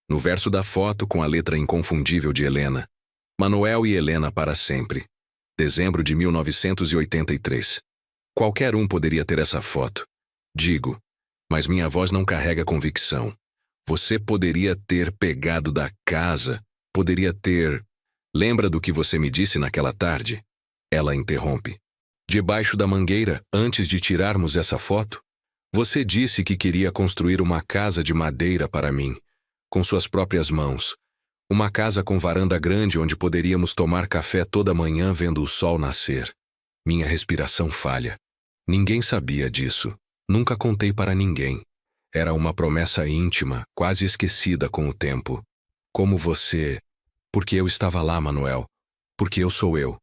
No verso da foto, com a letra inconfundível de Helena. Manuel e Helena para sempre. Dezembro de 1983. Qualquer um poderia ter essa foto. Digo, mas minha voz não carrega convicção. Você poderia ter pegado da casa, poderia ter... Lembra do que você me disse naquela tarde? Ela interrompe. Debaixo da mangueira, antes de tirarmos essa foto? Você disse que queria construir uma casa de madeira para mim, com suas próprias mãos. Uma casa com varanda grande onde poderíamos tomar café toda manhã vendo o sol nascer. Minha respiração falha. Ninguém sabia disso. Nunca contei para ninguém. Era uma promessa íntima, quase esquecida com o tempo. Como você... Porque eu estava lá, Manuel. Porque eu sou eu.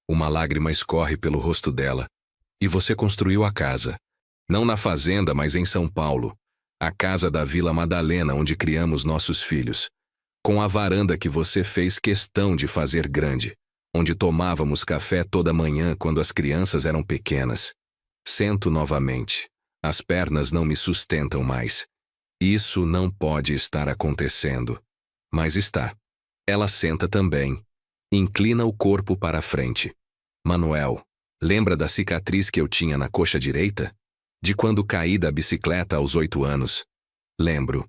Uma lágrima escorre pelo rosto dela. E você construiu a casa. Não na fazenda, mas em São Paulo. A casa da Vila Madalena, onde criamos nossos filhos. Com a varanda que você fez questão de fazer grande. Onde tomávamos café toda manhã quando as crianças eram pequenas. Sento novamente. As pernas não me sustentam mais. Isso não pode estar acontecendo. Mas está. Ela senta também. Inclina o corpo para a frente. Manuel, lembra da cicatriz que eu tinha na coxa direita? De quando caí da bicicleta aos 8 anos? Lembro.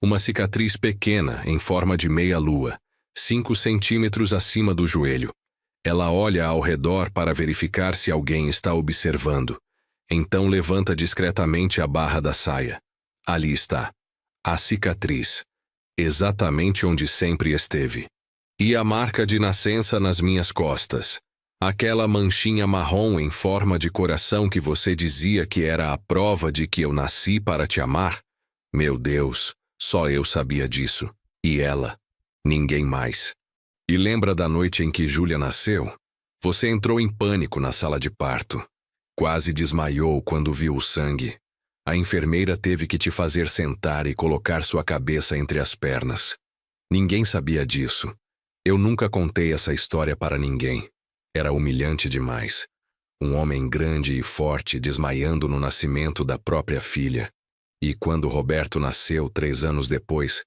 Uma cicatriz pequena, em forma de meia-lua, 5 centímetros acima do joelho. Ela olha ao redor para verificar se alguém está observando. Então levanta discretamente a barra da saia. Ali está. A cicatriz. Exatamente onde sempre esteve. E a marca de nascença nas minhas costas. Aquela manchinha marrom em forma de coração que você dizia que era a prova de que eu nasci para te amar? Meu Deus, só eu sabia disso. E ela. Ninguém mais. E lembra da noite em que Júlia nasceu? Você entrou em pânico na sala de parto. Quase desmaiou quando viu o sangue. A enfermeira teve que te fazer sentar e colocar sua cabeça entre as pernas. Ninguém sabia disso. Eu nunca contei essa história para ninguém. Era humilhante demais. Um homem grande e forte desmaiando no nascimento da própria filha. E quando Roberto nasceu 3 anos depois,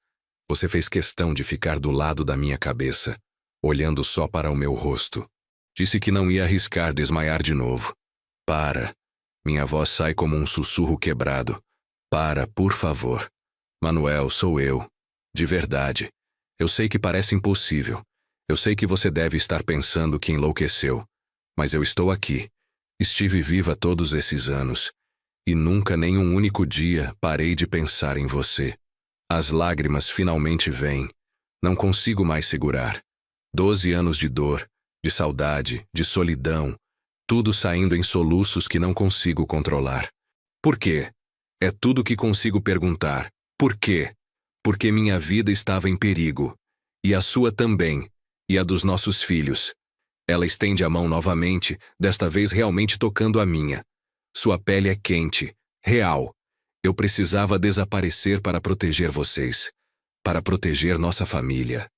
você fez questão de ficar do lado da minha cabeça, olhando só para o meu rosto. Disse que não ia arriscar desmaiar de novo. Para. Minha voz sai como um sussurro quebrado. Para, por favor. Manuel, sou eu. De verdade. Eu sei que parece impossível. Eu sei que você deve estar pensando que enlouqueceu. Mas eu estou aqui. Estive viva todos esses anos. E nunca, nem um único dia, parei de pensar em você. As lágrimas finalmente vêm. Não consigo mais segurar. 12 anos de dor, de saudade, de solidão. Tudo saindo em soluços que não consigo controlar. Por quê? É tudo que consigo perguntar. Por quê? Porque minha vida estava em perigo. E a sua também. E a dos nossos filhos. Ela estende a mão novamente, desta vez realmente tocando a minha. Sua pele é quente, real. Eu precisava desaparecer para proteger vocês. Para proteger nossa família.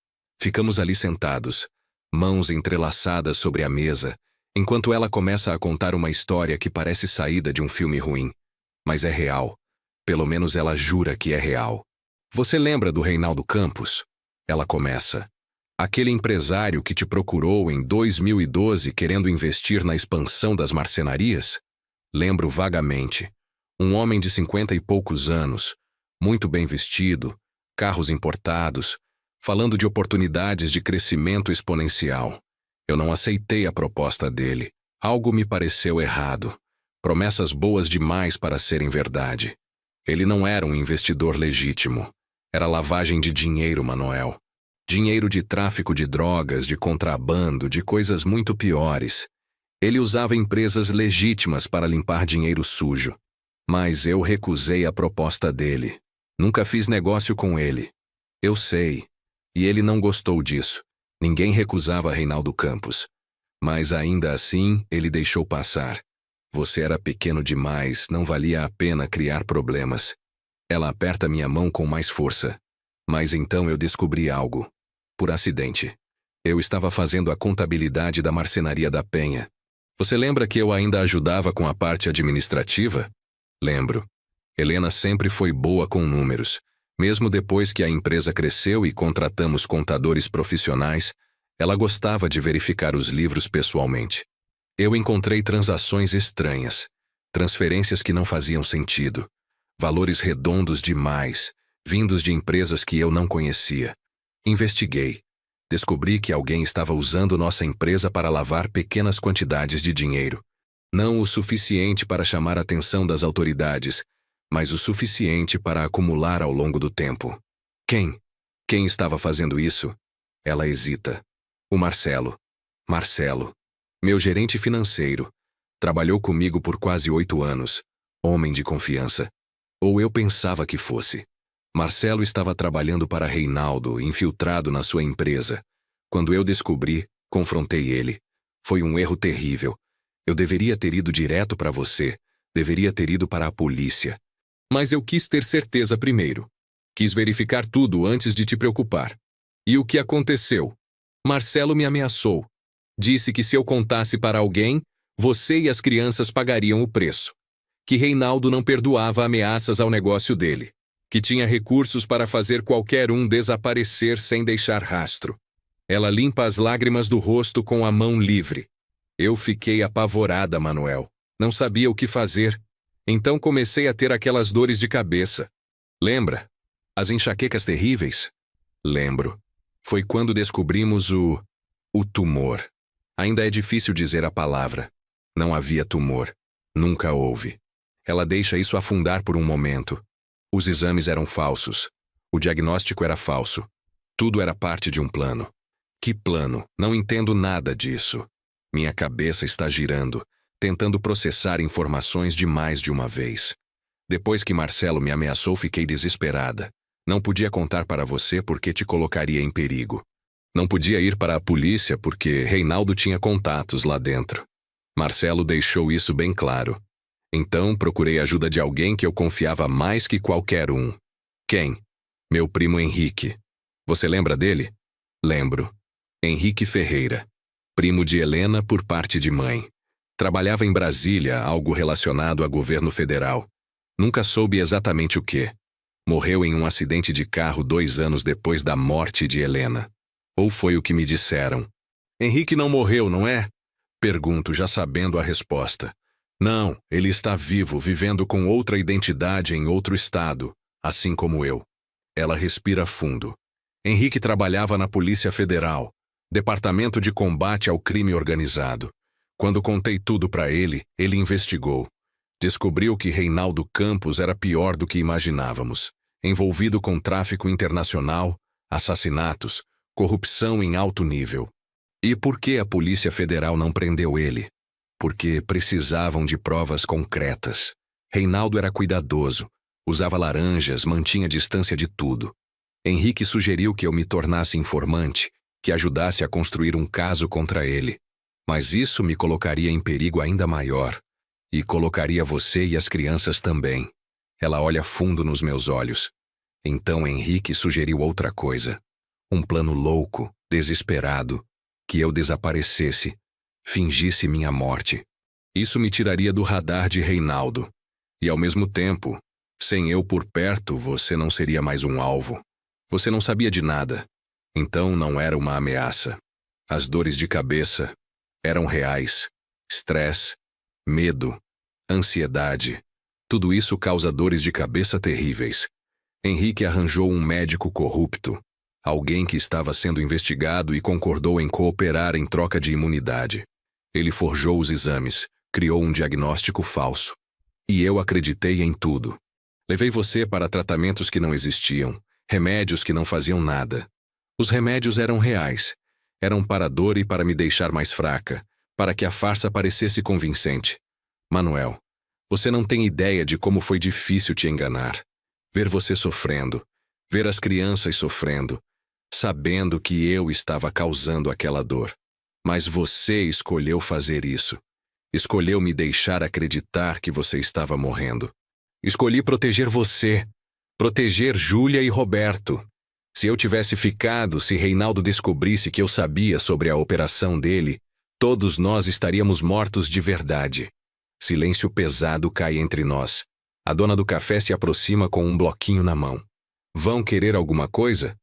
Ficamos ali sentados, mãos entrelaçadas sobre a mesa, enquanto ela começa a contar uma história que parece saída de um filme ruim. Mas é real. Pelo menos ela jura que é real. Você lembra do Reinaldo Campos? Ela começa. Aquele empresário que te procurou em 2012 querendo investir na expansão das marcenarias? Lembro vagamente. Um homem de 50 e poucos anos, muito bem vestido, carros importados, falando de oportunidades de crescimento exponencial. Eu não aceitei a proposta dele. Algo me pareceu errado. Promessas boas demais para serem verdade. Ele não era um investidor legítimo. Era lavagem de dinheiro, Manuel. Dinheiro de tráfico de drogas, de contrabando, de coisas muito piores. Ele usava empresas legítimas para limpar dinheiro sujo. Mas eu recusei a proposta dele. Nunca fiz negócio com ele. Eu sei. E ele não gostou disso. Ninguém recusava Reinaldo Campos. Mas ainda assim, ele deixou passar. Você era pequeno demais, não valia a pena criar problemas. Ela aperta minha mão com mais força. Mas então eu descobri algo. Por acidente. Eu estava fazendo a contabilidade da marcenaria da Penha. Você lembra que eu ainda ajudava com a parte administrativa? Lembro. Helena sempre foi boa com números. Mesmo depois que a empresa cresceu e contratamos contadores profissionais, ela gostava de verificar os livros pessoalmente. Eu encontrei transações estranhas, transferências que não faziam sentido, valores redondos demais, vindos de empresas que eu não conhecia. Investiguei. Descobri que alguém estava usando nossa empresa para lavar pequenas quantidades de dinheiro. Não o suficiente para chamar a atenção das autoridades, mas o suficiente para acumular ao longo do tempo. Quem? Quem estava fazendo isso? Ela hesita. O Marcelo. Marcelo. Meu gerente financeiro. Trabalhou comigo por quase 8 anos. Homem de confiança. Ou eu pensava que fosse. Marcelo estava trabalhando para Reinaldo, infiltrado na sua empresa. Quando eu descobri, confrontei ele. Foi um erro terrível. Eu deveria ter ido direto para você. Deveria ter ido para a polícia. Mas eu quis ter certeza primeiro. Quis verificar tudo antes de te preocupar. E o que aconteceu? Marcelo me ameaçou. Disse que se eu contasse para alguém, você e as crianças pagariam o preço. Que Reinaldo não perdoava ameaças ao negócio dele. Que tinha recursos para fazer qualquer um desaparecer sem deixar rastro. Ela limpa as lágrimas do rosto com a mão livre. Eu fiquei apavorada, Manuel. Não sabia o que fazer. Então comecei a ter aquelas dores de cabeça. Lembra? As enxaquecas terríveis? Lembro. Foi quando descobrimos o tumor. Ainda é difícil dizer a palavra. Não havia tumor. Nunca houve. Ela deixa isso afundar por um momento. Os exames eram falsos. O diagnóstico era falso. Tudo era parte de um plano. Que plano? Não entendo nada disso. Minha cabeça está girando, tentando processar informações de mais de uma vez. Depois que Marcelo me ameaçou, fiquei desesperada. Não podia contar para você porque te colocaria em perigo. Não podia ir para a polícia porque Reinaldo tinha contatos lá dentro. Marcelo deixou isso bem claro. Então procurei ajuda de alguém que eu confiava mais que qualquer um. Quem? Meu primo Henrique. Você lembra dele? Lembro. Henrique Ferreira. Primo de Helena por parte de mãe. Trabalhava em Brasília, algo relacionado a governo federal. Nunca soube exatamente o quê. Morreu em um acidente de carro 2 anos depois da morte de Helena. Ou foi o que me disseram. Henrique não morreu, não é? Pergunto, já sabendo a resposta. Não, ele está vivo, vivendo com outra identidade em outro estado, assim como eu. Ela respira fundo. Henrique trabalhava na Polícia Federal, Departamento de Combate ao Crime Organizado. Quando contei tudo para ele, ele investigou. Descobriu que Reinaldo Campos era pior do que imaginávamos, envolvido com tráfico internacional, assassinatos, corrupção em alto nível. E por que a Polícia Federal não prendeu ele? Porque precisavam de provas concretas. Reinaldo era cuidadoso, usava laranjas, mantinha distância de tudo. Henrique sugeriu que eu me tornasse informante, que ajudasse a construir um caso contra ele. Mas isso me colocaria em perigo ainda maior. E colocaria você e as crianças também. Ela olha fundo nos meus olhos. Então Henrique sugeriu outra coisa. Um plano louco, desesperado, que eu desaparecesse, fingisse minha morte. Isso me tiraria do radar de Reinaldo. E ao mesmo tempo, sem eu por perto, você não seria mais um alvo. Você não sabia de nada. Então não era uma ameaça. As dores de cabeça eram reais. Estresse, medo, ansiedade. Tudo isso causa dores de cabeça terríveis. Henrique arranjou um médico corrupto. Alguém que estava sendo investigado e concordou em cooperar em troca de imunidade. Ele forjou os exames, criou um diagnóstico falso. E eu acreditei em tudo. Levei você para tratamentos que não existiam, remédios que não faziam nada. Os remédios eram reais. Eram para a dor e para me deixar mais fraca, para que a farsa parecesse convincente. Manuel, você não tem ideia de como foi difícil te enganar. Ver você sofrendo, ver as crianças sofrendo, sabendo que eu estava causando aquela dor. Mas você escolheu fazer isso. Escolheu me deixar acreditar que você estava morrendo. Escolhi proteger você, proteger Júlia e Roberto. Se eu tivesse ficado, se Reinaldo descobrisse que eu sabia sobre a operação dele, todos nós estaríamos mortos de verdade. Silêncio pesado cai entre nós. A dona do café se aproxima com um bloquinho na mão. Vão querer alguma coisa?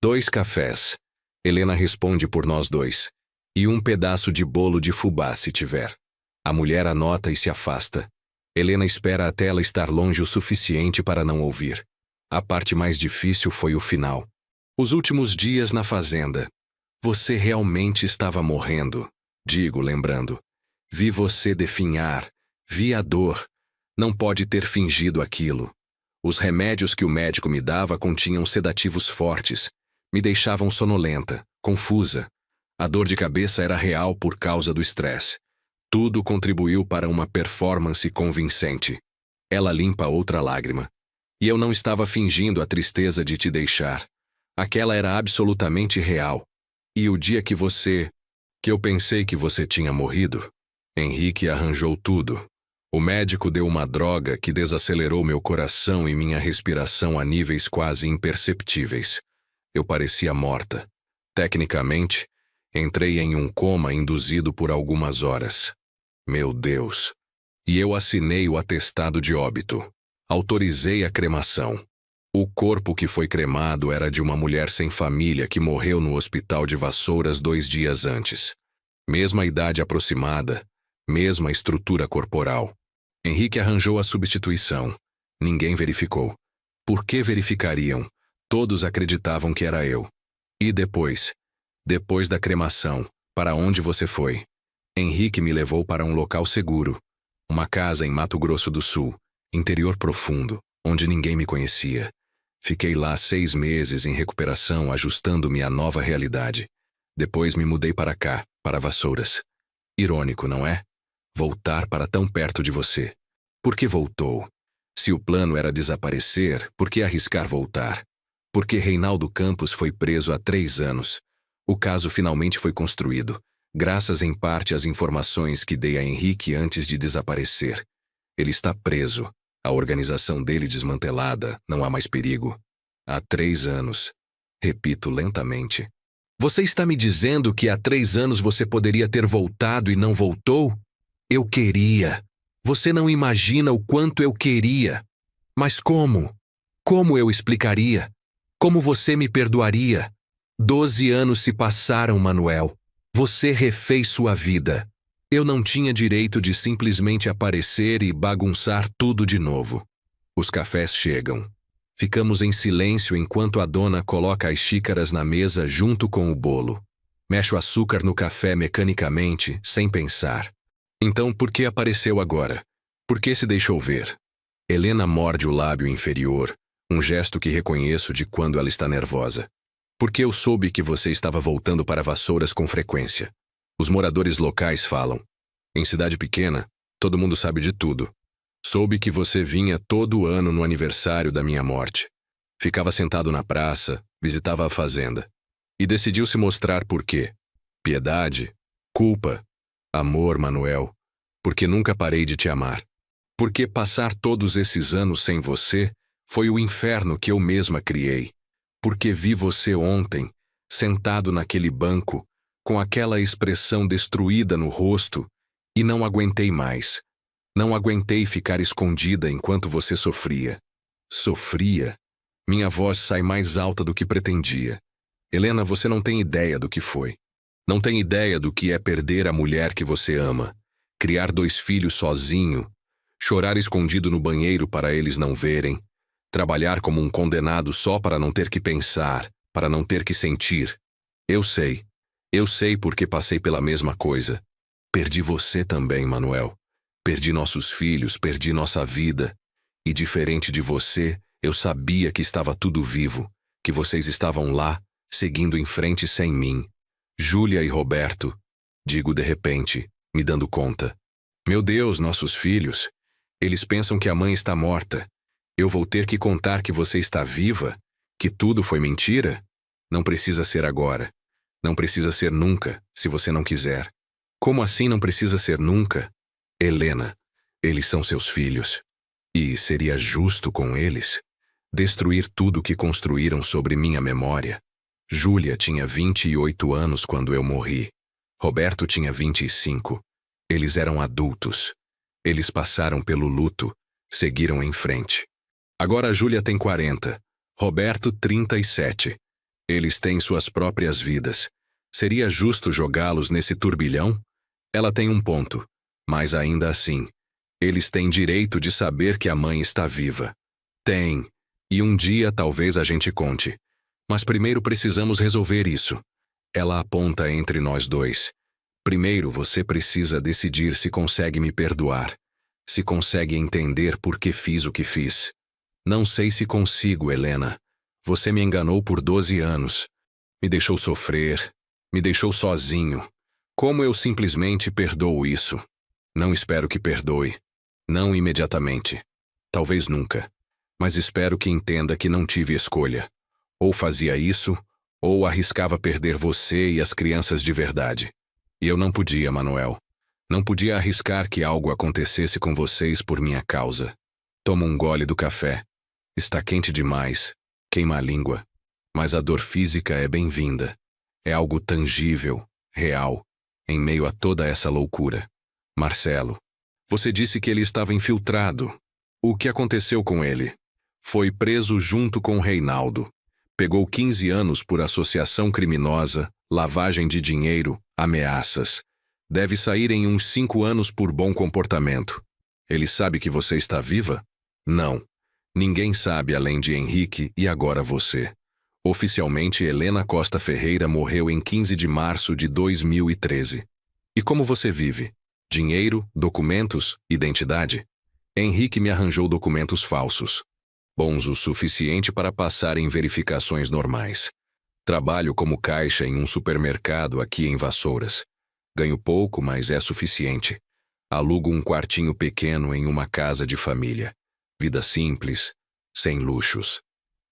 2 cafés. Helena responde por nós 2. E um pedaço de bolo de fubá, se tiver. A mulher anota e se afasta. Helena espera até ela estar longe o suficiente para não ouvir. A parte mais difícil foi o final. Os últimos dias na fazenda. Você realmente estava morrendo, digo, lembrando. Vi você definhar, vi a dor. Não pode ter fingido aquilo. Os remédios que o médico me dava continham sedativos fortes. Me deixavam sonolenta, confusa. A dor de cabeça era real por causa do estresse. Tudo contribuiu para uma performance convincente. Ela limpa outra lágrima. E eu não estava fingindo a tristeza de te deixar. Aquela era absolutamente real. E o dia que eu pensei que você tinha morrido, Henrique arranjou tudo. O médico deu uma droga que desacelerou meu coração e minha respiração a níveis quase imperceptíveis. Eu parecia morta. Tecnicamente, entrei em um coma induzido por algumas horas. Meu Deus! E eu assinei o atestado de óbito. Autorizei a cremação. O corpo que foi cremado era de uma mulher sem família que morreu no hospital de Vassouras 2 dias antes. Mesma idade aproximada, mesma estrutura corporal. Henrique arranjou a substituição. Ninguém verificou. Por que verificariam? Todos acreditavam que era eu. E depois? Depois da cremação, para onde você foi? Henrique me levou para um local seguro. Uma casa em Mato Grosso do Sul, interior profundo, onde ninguém me conhecia. Fiquei lá 6 meses em recuperação, ajustando-me à nova realidade. Depois me mudei para cá, para Vassouras. Irônico, não é? Voltar para tão perto de você. Por que voltou? Se o plano era desaparecer, por que arriscar voltar? Porque Reinaldo Campos foi preso há 3 anos. O caso finalmente foi construído, graças em parte às informações que dei a Henrique antes de desaparecer. Ele está preso. A organização dele desmantelada, não há mais perigo. Há 3 anos. Repito lentamente. Você está me dizendo que há 3 anos você poderia ter voltado e não voltou? Eu queria. Você não imagina o quanto eu queria. Mas como? Como eu explicaria? Como você me perdoaria? 12 anos se passaram, Manuel. Você refez sua vida. Eu não tinha direito de simplesmente aparecer e bagunçar tudo de novo. Os cafés chegam. Ficamos em silêncio enquanto a dona coloca as xícaras na mesa junto com o bolo. Mexo açúcar no café mecanicamente, sem pensar. Então, por que apareceu agora? Por que se deixou ver? Helena morde o lábio inferior, um gesto que reconheço de quando ela está nervosa. Porque eu soube que você estava voltando para Vassouras com frequência. Os moradores locais falam. Em cidade pequena, todo mundo sabe de tudo. Soube que você vinha todo ano no aniversário da minha morte. Ficava sentado na praça, visitava a fazenda. E decidiu se mostrar por quê? Piedade? Culpa? Amor, Manuel. Porque nunca parei de te amar. Porque passar todos esses anos sem você foi o inferno que eu mesma criei. Porque vi você ontem, sentado naquele banco, com aquela expressão destruída no rosto, e não aguentei mais. Não aguentei ficar escondida enquanto você sofria. Sofria? Minha voz sai mais alta do que pretendia. Helena, você não tem ideia do que foi. Não tem ideia do que é perder a mulher que você ama, criar 2 filhos sozinho, chorar escondido no banheiro para eles não verem, trabalhar como um condenado só para não ter que pensar, para não ter que sentir. Eu sei porque passei pela mesma coisa. Perdi você também, Manuel. Perdi nossos filhos, perdi nossa vida. E diferente de você, eu sabia que estava tudo vivo, que vocês estavam lá, seguindo em frente sem mim. Júlia e Roberto, digo de repente, me dando conta. Meu Deus, nossos filhos. Eles pensam que a mãe está morta. Eu vou ter que contar que você está viva? Que tudo foi mentira? Não precisa ser agora. Não precisa ser nunca, se você não quiser. Como assim não precisa ser nunca? Helena, eles são seus filhos. E seria justo com eles destruir tudo que construíram sobre minha memória. Júlia tinha 28 anos quando eu morri. Roberto tinha 25. Eles eram adultos. Eles passaram pelo luto, seguiram em frente. Agora a Júlia tem 40. Roberto, 37. Eles têm suas próprias vidas. Seria justo jogá-los nesse turbilhão? Ela tem um ponto. Mas ainda assim, eles têm direito de saber que a mãe está viva. Tem. E um dia talvez a gente conte. Mas primeiro precisamos resolver isso. Ela aponta entre nós dois. Primeiro você precisa decidir se consegue me perdoar. Se consegue entender por que fiz o que fiz. Não sei se consigo, Helena. Você me enganou por 12 anos. Me deixou sofrer. Me deixou sozinho. Como eu simplesmente perdoo isso? Não espero que perdoe. Não imediatamente. Talvez nunca. Mas espero que entenda que não tive escolha. Ou fazia isso, ou arriscava perder você e as crianças de verdade. E eu não podia, Manuel. Não podia arriscar que algo acontecesse com vocês por minha causa. Toma um gole do café. Está quente demais. Queima a língua. Mas a dor física é bem-vinda. É algo tangível, real, em meio a toda essa loucura. Marcelo, você disse que ele estava infiltrado. O que aconteceu com ele? Foi preso junto com Reinaldo. Pegou 15 anos por associação criminosa, lavagem de dinheiro, ameaças. Deve sair em uns 5 anos por bom comportamento. Ele sabe que você está viva? Não. Ninguém sabe além de Henrique e agora você. Oficialmente, Helena Costa Ferreira morreu em 15 de março de 2013. E como você vive? Dinheiro, documentos, identidade? Henrique me arranjou documentos falsos. Bons o suficiente para passar em verificações normais. Trabalho como caixa em um supermercado aqui em Vassouras. Ganho pouco, mas é suficiente. Alugo um quartinho pequeno em uma casa de família. Vida simples, sem luxos.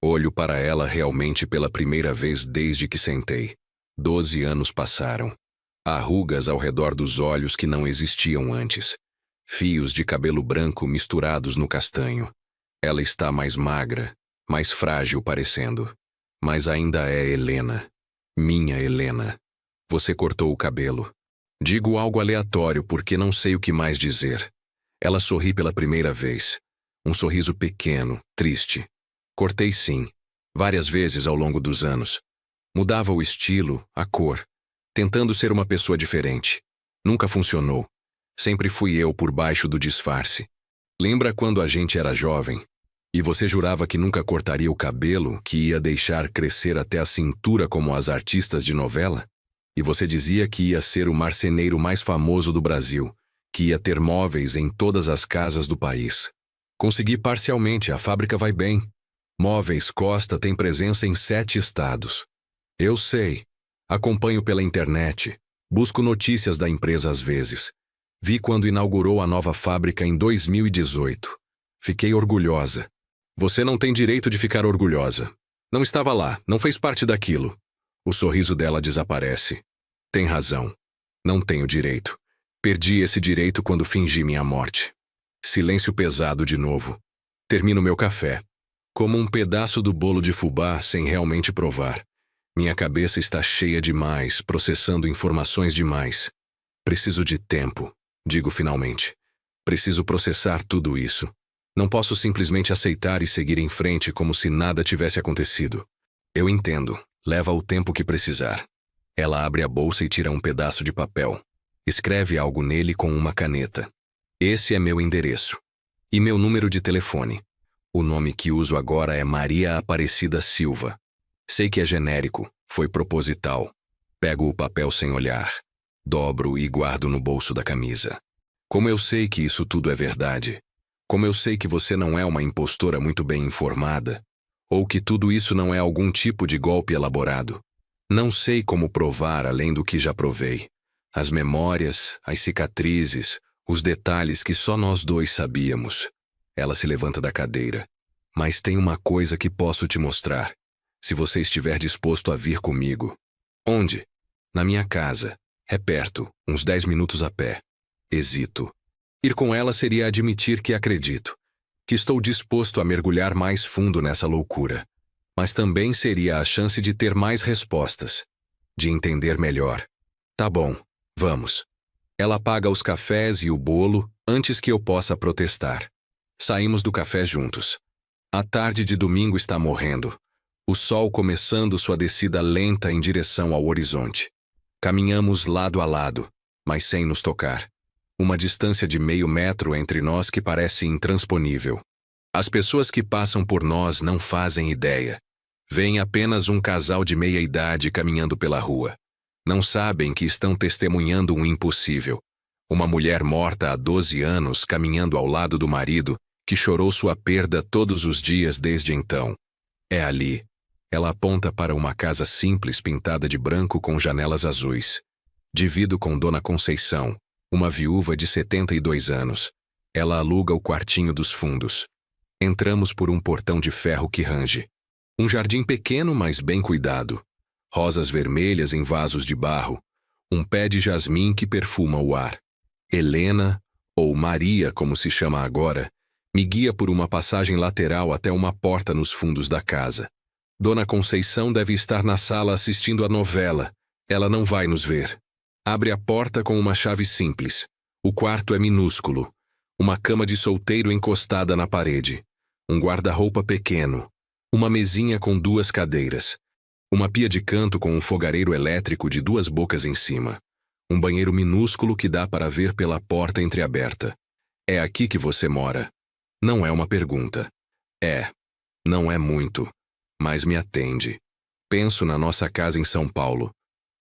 Olho para ela realmente pela primeira vez desde que sentei. 12 anos passaram. Há rugas ao redor dos olhos que não existiam antes. Fios de cabelo branco misturados no castanho. Ela está mais magra, mais frágil parecendo. Mas ainda é Helena. Minha Helena. Você cortou o cabelo. Digo algo aleatório porque não sei o que mais dizer. Ela sorri pela primeira vez. Um sorriso pequeno, triste. Cortei sim, várias vezes ao longo dos anos. Mudava o estilo, a cor, tentando ser uma pessoa diferente. Nunca funcionou. Sempre fui eu por baixo do disfarce. Lembra quando a gente era jovem? E você jurava que nunca cortaria o cabelo, que ia deixar crescer até a cintura como as artistas de novela? E você dizia que ia ser o marceneiro mais famoso do Brasil, que ia ter móveis em todas as casas do país. Consegui parcialmente, a fábrica vai bem. Móveis Costa tem presença em 7 estados. Eu sei. Acompanho pela internet. Busco notícias da empresa às vezes. Vi quando inaugurou a nova fábrica em 2018. Fiquei orgulhosa. Você não tem direito de ficar orgulhosa. Não estava lá, não fez parte daquilo. O sorriso dela desaparece. Tem razão. Não tenho direito. Perdi esse direito quando fingi minha morte. Silêncio pesado de novo. Termino meu café. Como um pedaço do bolo de fubá sem realmente provar. Minha cabeça está cheia demais, processando informações demais. Preciso de tempo, digo finalmente. Preciso processar tudo isso. Não posso simplesmente aceitar e seguir em frente como se nada tivesse acontecido. Eu entendo. Leva o tempo que precisar. Ela abre a bolsa e tira um pedaço de papel. Escreve algo nele com uma caneta. Esse é meu endereço. E meu número de telefone. O nome que uso agora é Maria Aparecida Silva. Sei que é genérico, foi proposital. Pego o papel sem olhar. Dobro e guardo no bolso da camisa. Como eu sei que isso tudo é verdade? Como eu sei que você não é uma impostora muito bem informada? Ou que tudo isso não é algum tipo de golpe elaborado? Não sei como provar além do que já provei. As memórias, as cicatrizes, os detalhes que só nós dois sabíamos. Ela se levanta da cadeira. Mas tem uma coisa que posso te mostrar. Se você estiver disposto a vir comigo. Onde? Na minha casa. É perto, uns 10 minutos a pé. Hesito. Ir com ela seria admitir que acredito. Que estou disposto a mergulhar mais fundo nessa loucura. Mas também seria a chance de ter mais respostas. De entender melhor. Tá bom, vamos. Ela paga os cafés e o bolo antes que eu possa protestar. Saímos do café juntos. A tarde de domingo está morrendo. O sol começando sua descida lenta em direção ao horizonte. Caminhamos lado a lado, mas sem nos tocar. Uma distância de meio metro entre nós que parece intransponível. As pessoas que passam por nós não fazem ideia. Veem apenas um casal de meia-idade caminhando pela rua. Não sabem que estão testemunhando um impossível. Uma mulher morta há 12 anos caminhando ao lado do marido, que chorou sua perda todos os dias desde então. É ali. Ela aponta para uma casa simples pintada de branco com janelas azuis. Divido com Dona Conceição, uma viúva de 72 anos. Ela aluga o quartinho dos fundos. Entramos por um portão de ferro que range. Um jardim pequeno, mas bem cuidado. Rosas vermelhas em vasos de barro. Um pé de jasmim que perfuma o ar. Helena, ou Maria como se chama agora, me guia por uma passagem lateral até uma porta nos fundos da casa. Dona Conceição deve estar na sala assistindo a novela. Ela não vai nos ver. Abre a porta com uma chave simples. O quarto é minúsculo. Uma cama de solteiro encostada na parede. Um guarda-roupa pequeno. Uma mesinha com 2 cadeiras. Uma pia de canto com um fogareiro elétrico de 2 bocas em cima. Um banheiro minúsculo que dá para ver pela porta entreaberta. É aqui que você mora? Não é uma pergunta. É. Não é muito. Mas me atende. Penso na nossa casa em São Paulo.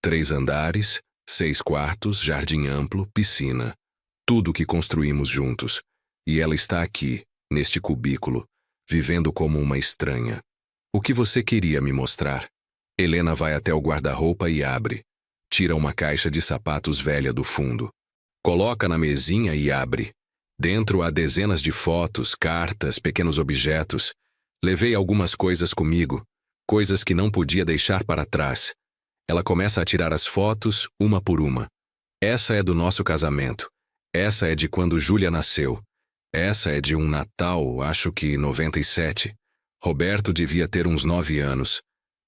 3 andares, 6 quartos, jardim amplo, piscina. Tudo que construímos juntos. E ela está aqui, neste cubículo, vivendo como uma estranha. O que você queria me mostrar? Helena vai até o guarda-roupa e abre. Tira uma caixa de sapatos velha do fundo. Coloca na mesinha e abre. Dentro há dezenas de fotos, cartas, pequenos objetos. Levei algumas coisas comigo, coisas que não podia deixar para trás. Ela começa a tirar as fotos, uma por uma. Essa é do nosso casamento. Essa é de quando Júlia nasceu. Essa é de um Natal, acho que 97. Roberto devia ter uns 9 anos.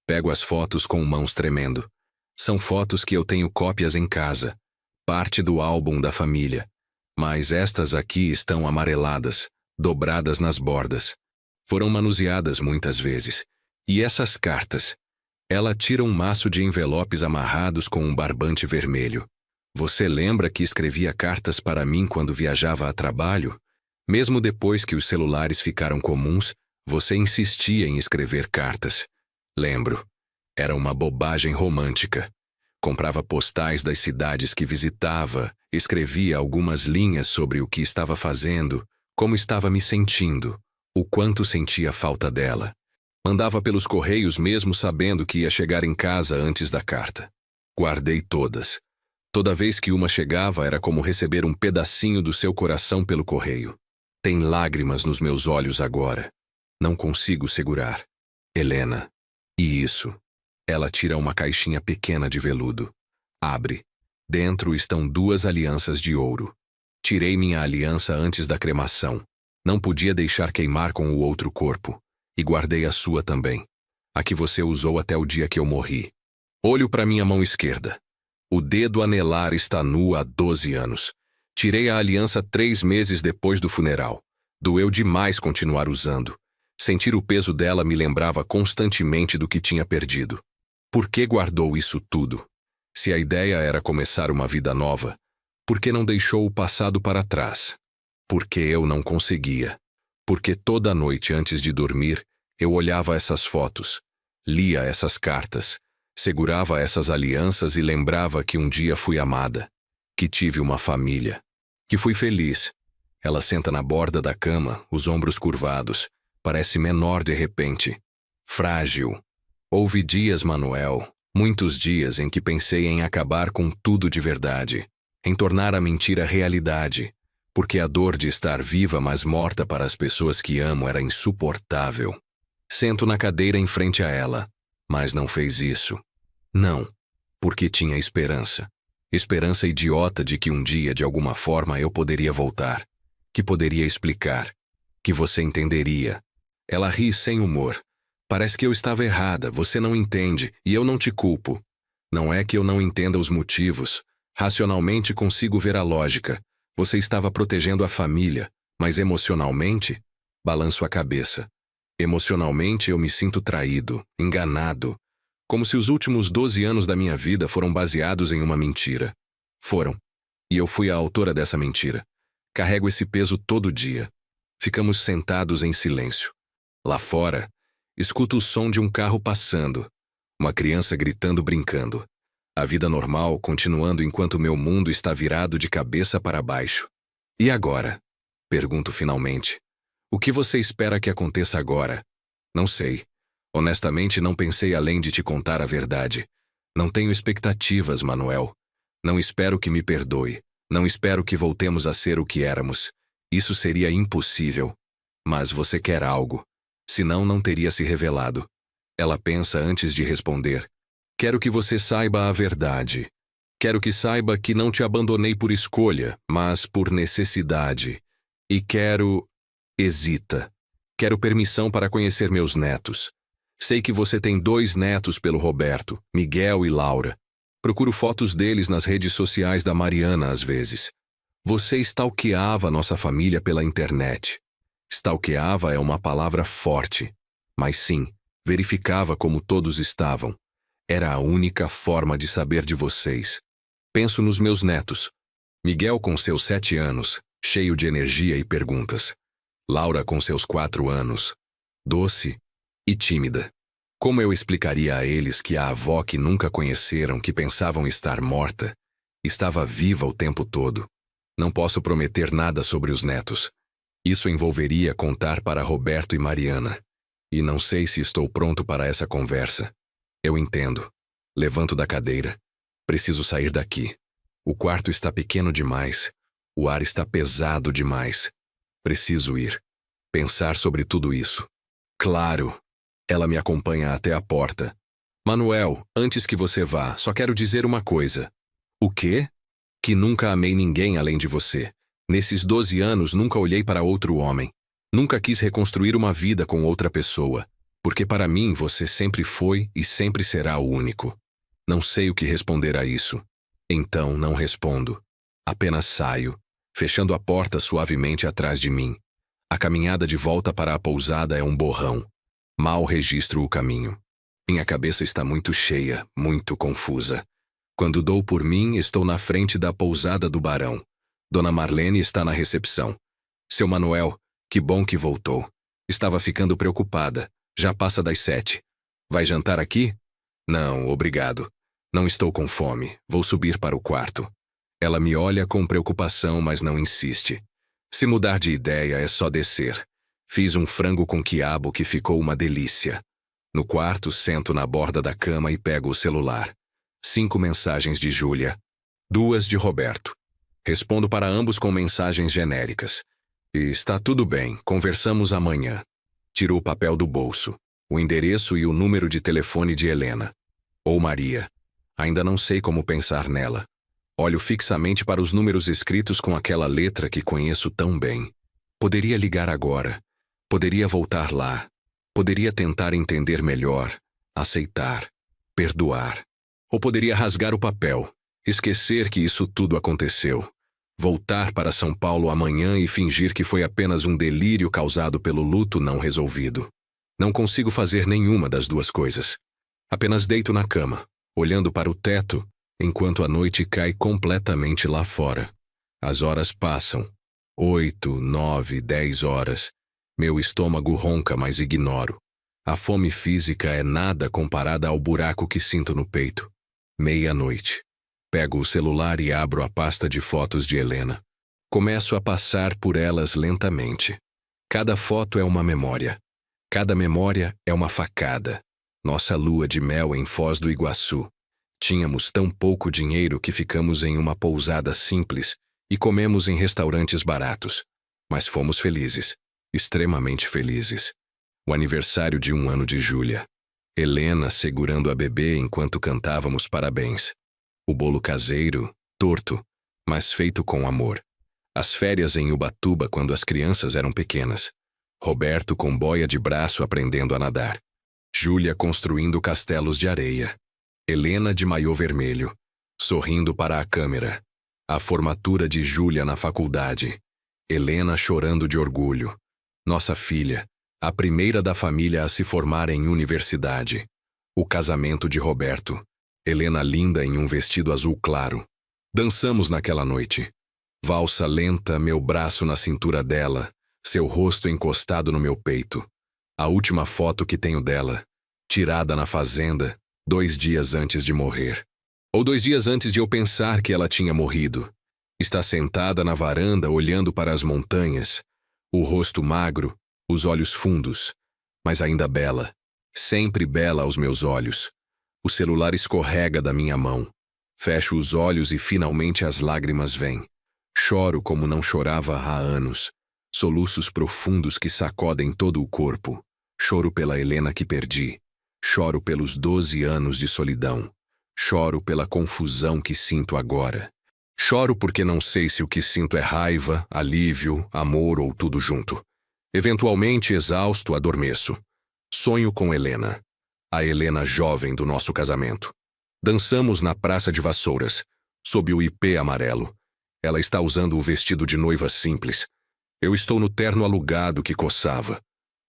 Pego as fotos com mãos tremendo. São fotos que eu tenho cópias em casa. Parte do álbum da família. Mas estas aqui estão amareladas, dobradas nas bordas. Foram manuseadas muitas vezes. E essas cartas? Ela tira um maço de envelopes amarrados com um barbante vermelho. Você lembra que escrevia cartas para mim quando viajava a trabalho? Mesmo depois que os celulares ficaram comuns, você insistia em escrever cartas. Lembro. Era uma bobagem romântica. Comprava postais das cidades que visitava, escrevia algumas linhas sobre o que estava fazendo, como estava me sentindo, o quanto sentia falta dela. Mandava pelos correios mesmo sabendo que ia chegar em casa antes da carta. Guardei todas. Toda vez que uma chegava era como receber um pedacinho do seu coração pelo correio. Tem lágrimas nos meus olhos agora. Não consigo segurar. Helena. E isso. Ela tira uma caixinha pequena de veludo. Abre. Dentro estão 2 alianças de ouro. Tirei minha aliança antes da cremação. Não podia deixar queimar com o outro corpo. E guardei a sua também. A que você usou até o dia que eu morri. Olho para minha mão esquerda. O dedo anelar está nu há 12 anos. Tirei a aliança 3 meses depois do funeral. Doeu demais continuar usando. Sentir o peso dela me lembrava constantemente do que tinha perdido. Por que guardou isso tudo? Se a ideia era começar uma vida nova, por que não deixou o passado para trás? Porque eu não conseguia. Porque toda noite antes de dormir, eu olhava essas fotos, lia essas cartas, segurava essas alianças e lembrava que um dia fui amada, que tive uma família, que fui feliz. Ela senta na borda da cama, os ombros curvados, parece menor de repente. Frágil. Houve dias, Manuel, muitos dias em que pensei em acabar com tudo de verdade, em tornar a mentira realidade, porque a dor de estar viva mas morta para as pessoas que amo era insuportável. Sento na cadeira em frente a ela, mas não fez isso. Não, porque tinha esperança. Esperança idiota de que um dia, de alguma forma, eu poderia voltar, que poderia explicar, que você entenderia. Ela ri sem humor. Parece que eu estava errada, você não entende, e eu não te culpo. Não é que eu não entenda os motivos. Racionalmente consigo ver a lógica. Você estava protegendo a família, mas emocionalmente? Balanço a cabeça. Emocionalmente, eu me sinto traído, enganado, como se os últimos 12 anos da minha vida foram baseados em uma mentira. Foram. E eu fui a autora dessa mentira. Carrego esse peso todo dia. Ficamos sentados em silêncio. Lá fora, escuto o som de um carro passando, uma criança gritando, brincando. A vida normal continuando enquanto meu mundo está virado de cabeça para baixo. E agora? Pergunto finalmente. O que você espera que aconteça agora? Não sei. Honestamente, não pensei além de te contar a verdade. Não tenho expectativas, Manuel. Não espero que me perdoe. Não espero que voltemos a ser o que éramos. Isso seria impossível. Mas você quer algo. Senão, não teria se revelado. Ela pensa antes de responder. Quero que você saiba a verdade. Quero que saiba que não te abandonei por escolha, mas por necessidade. E quero... Hesita. Quero permissão para conhecer meus netos. Sei que você tem 2 netos pelo Roberto, Miguel e Laura. Procuro fotos deles nas redes sociais da Mariana às vezes. Você stalkeava nossa família pela internet. Stalkeava é uma palavra forte. Mas sim, verificava como todos estavam. Era a única forma de saber de vocês. Penso nos meus netos. Miguel com seus 7 anos, cheio de energia e perguntas. Laura com seus 4 anos, doce e tímida. Como eu explicaria a eles que a avó que nunca conheceram, que pensavam estar morta, estava viva o tempo todo? Não posso prometer nada sobre os netos. Isso envolveria contar para Roberto e Mariana. E não sei se estou pronto para essa conversa. Eu entendo. Levanto da cadeira. Preciso sair daqui. O quarto está pequeno demais. O ar está pesado demais. Preciso ir. Pensar sobre tudo isso. Claro. Ela me acompanha até a porta. Manuel, antes que você vá, só quero dizer uma coisa. O quê? Que nunca amei ninguém além de você. Nesses 12 anos nunca olhei para outro homem. Nunca quis reconstruir uma vida com outra pessoa. Porque para mim você sempre foi e sempre será o único. Não sei o que responder a isso. Então não respondo. Apenas saio, fechando a porta suavemente atrás de mim. A caminhada de volta para a pousada é um borrão. Mal registro o caminho. Minha cabeça está muito cheia, muito confusa. Quando dou por mim, estou na frente da pousada do Barão. Dona Marlene está na recepção. Seu Manuel, que bom que voltou. Estava ficando preocupada. Já passa das 7. Vai jantar aqui? Não, obrigado. Não estou com fome. Vou subir para o quarto. Ela me olha com preocupação, mas não insiste. Se mudar de ideia, é só descer. Fiz um frango com quiabo que ficou uma delícia. No quarto, sento na borda da cama e pego o celular. 5 mensagens de Júlia. 2 de Roberto. Respondo para ambos com mensagens genéricas. E está tudo bem, conversamos amanhã. Tiro o papel do bolso. O endereço e o número de telefone de Helena. Ou Maria. Ainda não sei como pensar nela. Olho fixamente para os números escritos com aquela letra que conheço tão bem. Poderia ligar agora. Poderia voltar lá. Poderia tentar entender melhor, aceitar, perdoar. Ou poderia rasgar o papel, esquecer que isso tudo aconteceu. Voltar para São Paulo amanhã e fingir que foi apenas um delírio causado pelo luto não resolvido. Não consigo fazer nenhuma das duas coisas. Apenas deito na cama, olhando para o teto, enquanto a noite cai completamente lá fora. As horas passam. 8, 9, 10 horas. Meu estômago ronca, mas ignoro. A fome física é nada comparada ao buraco que sinto no peito. 00:30. Pego o celular e abro a pasta de fotos de Helena. Começo a passar por elas lentamente. Cada foto é uma memória. Cada memória é uma facada. Nossa lua de mel em Foz do Iguaçu. Tínhamos tão pouco dinheiro que ficamos em uma pousada simples e comemos em restaurantes baratos. Mas fomos felizes. Extremamente felizes. O aniversário de 1 ano de Júlia. Helena segurando a bebê enquanto cantávamos parabéns. O bolo caseiro, torto, mas feito com amor. As férias em Ubatuba quando as crianças eram pequenas. Roberto com boia de braço aprendendo a nadar. Júlia construindo castelos de areia. Helena de maiô vermelho, sorrindo para a câmera. A formatura de Júlia na faculdade. Helena chorando de orgulho. Nossa filha, A primeira da família a se formar em universidade. O casamento de Roberto. Helena linda em um vestido azul claro. Dançamos naquela noite. Valsa lenta, meu braço na cintura dela, seu rosto encostado no meu peito. A última foto que tenho dela, tirada na fazenda, 2 dias antes de morrer. Ou 2 dias antes de eu pensar que ela tinha morrido. Está sentada na varanda olhando para as montanhas, o rosto magro, os olhos fundos, mas ainda bela, sempre bela aos meus olhos. O celular escorrega da minha mão. Fecho os olhos e finalmente as lágrimas vêm. Choro como não chorava há anos. Soluços profundos que sacodem todo o corpo. Choro pela Helena que perdi. Choro pelos 12 anos de solidão. Choro pela confusão que sinto agora. Choro porque não sei se o que sinto é raiva, alívio, amor ou tudo junto. Eventualmente, exausto, adormeço. Sonho com Helena. A Helena jovem do nosso casamento. Dançamos na Praça de Vassouras, sob o ipê amarelo. Ela está usando o vestido de noiva simples. Eu estou no terno alugado que coçava.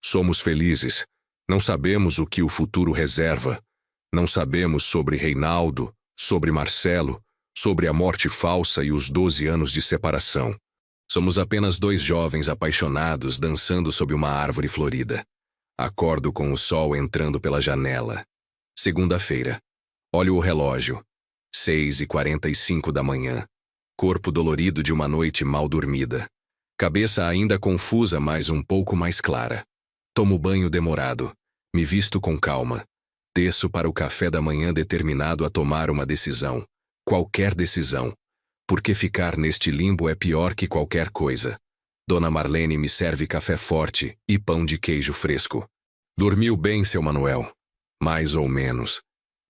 Somos felizes. Não sabemos o que o futuro reserva. Não sabemos sobre Reinaldo, sobre Marcelo, sobre a morte falsa e os 12 anos de separação. Somos apenas 2 jovens apaixonados dançando sob uma árvore florida. Acordo com o sol entrando pela janela. Segunda-feira. Olho o relógio. 6h45 da manhã. Corpo dolorido de uma noite mal dormida. Cabeça ainda confusa, mas um pouco mais clara. Tomo banho demorado. Me visto com calma. Desço para o café da manhã determinado a tomar uma decisão. Qualquer decisão. Porque ficar neste limbo é pior que qualquer coisa. Dona Marlene me serve café forte e pão de queijo fresco. Dormiu bem, seu Manuel? Mais ou menos.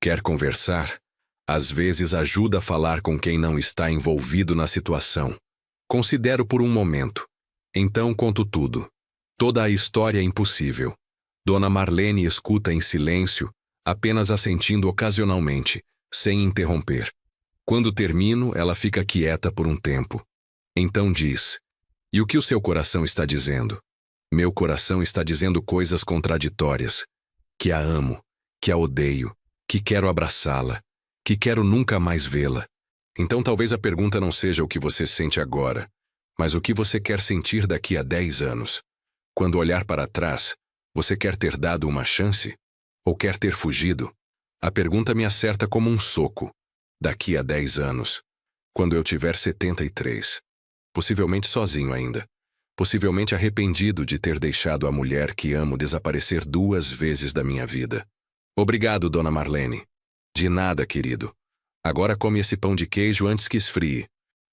Quer conversar? Às vezes ajuda a falar com quem não está envolvido na situação. Considero por um momento. Então conto tudo. Toda a história é impossível. Dona Marlene escuta em silêncio, apenas assentindo ocasionalmente, sem interromper. Quando termino, ela fica quieta por um tempo. Então diz: "E o que o seu coração está dizendo?" Meu coração está dizendo coisas contraditórias. Que a amo, que a odeio, que quero abraçá-la, que quero nunca mais vê-la. Então talvez a pergunta não seja o que você sente agora, mas o que você quer sentir daqui a 10 anos. Quando olhar para trás, você quer ter dado uma chance? Ou quer ter fugido? A pergunta me acerta como um soco. Daqui a 10 anos. Quando eu tiver 73. Possivelmente sozinho ainda. Possivelmente arrependido de ter deixado a mulher que amo desaparecer 2 vezes da minha vida. Obrigado, Dona Marlene. De nada, querido. Agora come esse pão de queijo antes que esfrie.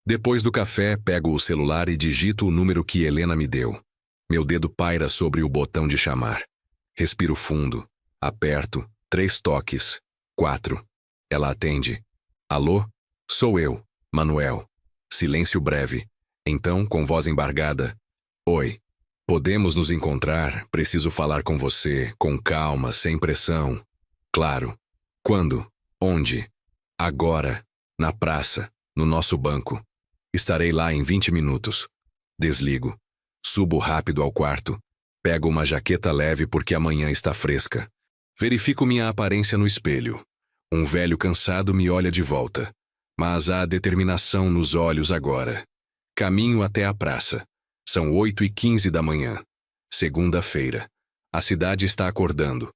Depois do café, pego o celular e digito o número que Helena me deu. Meu dedo paira sobre o botão de chamar. Respiro fundo. Aperto. 3 toques. 4. Ela atende. Alô? Sou eu, Manuel. Silêncio breve. Então, com voz embargada. Oi. Podemos nos encontrar? Preciso falar com você, com calma, sem pressão. Claro. Quando? Onde? Agora. Na praça. No nosso banco. Estarei lá em 20 minutos. Desligo. Subo rápido ao quarto. Pego uma jaqueta leve porque amanhã está fresca. Verifico minha aparência no espelho. Um velho cansado me olha de volta. Mas há determinação nos olhos agora. Caminho até a praça. São 8h15 da manhã. Segunda-feira. A cidade está acordando.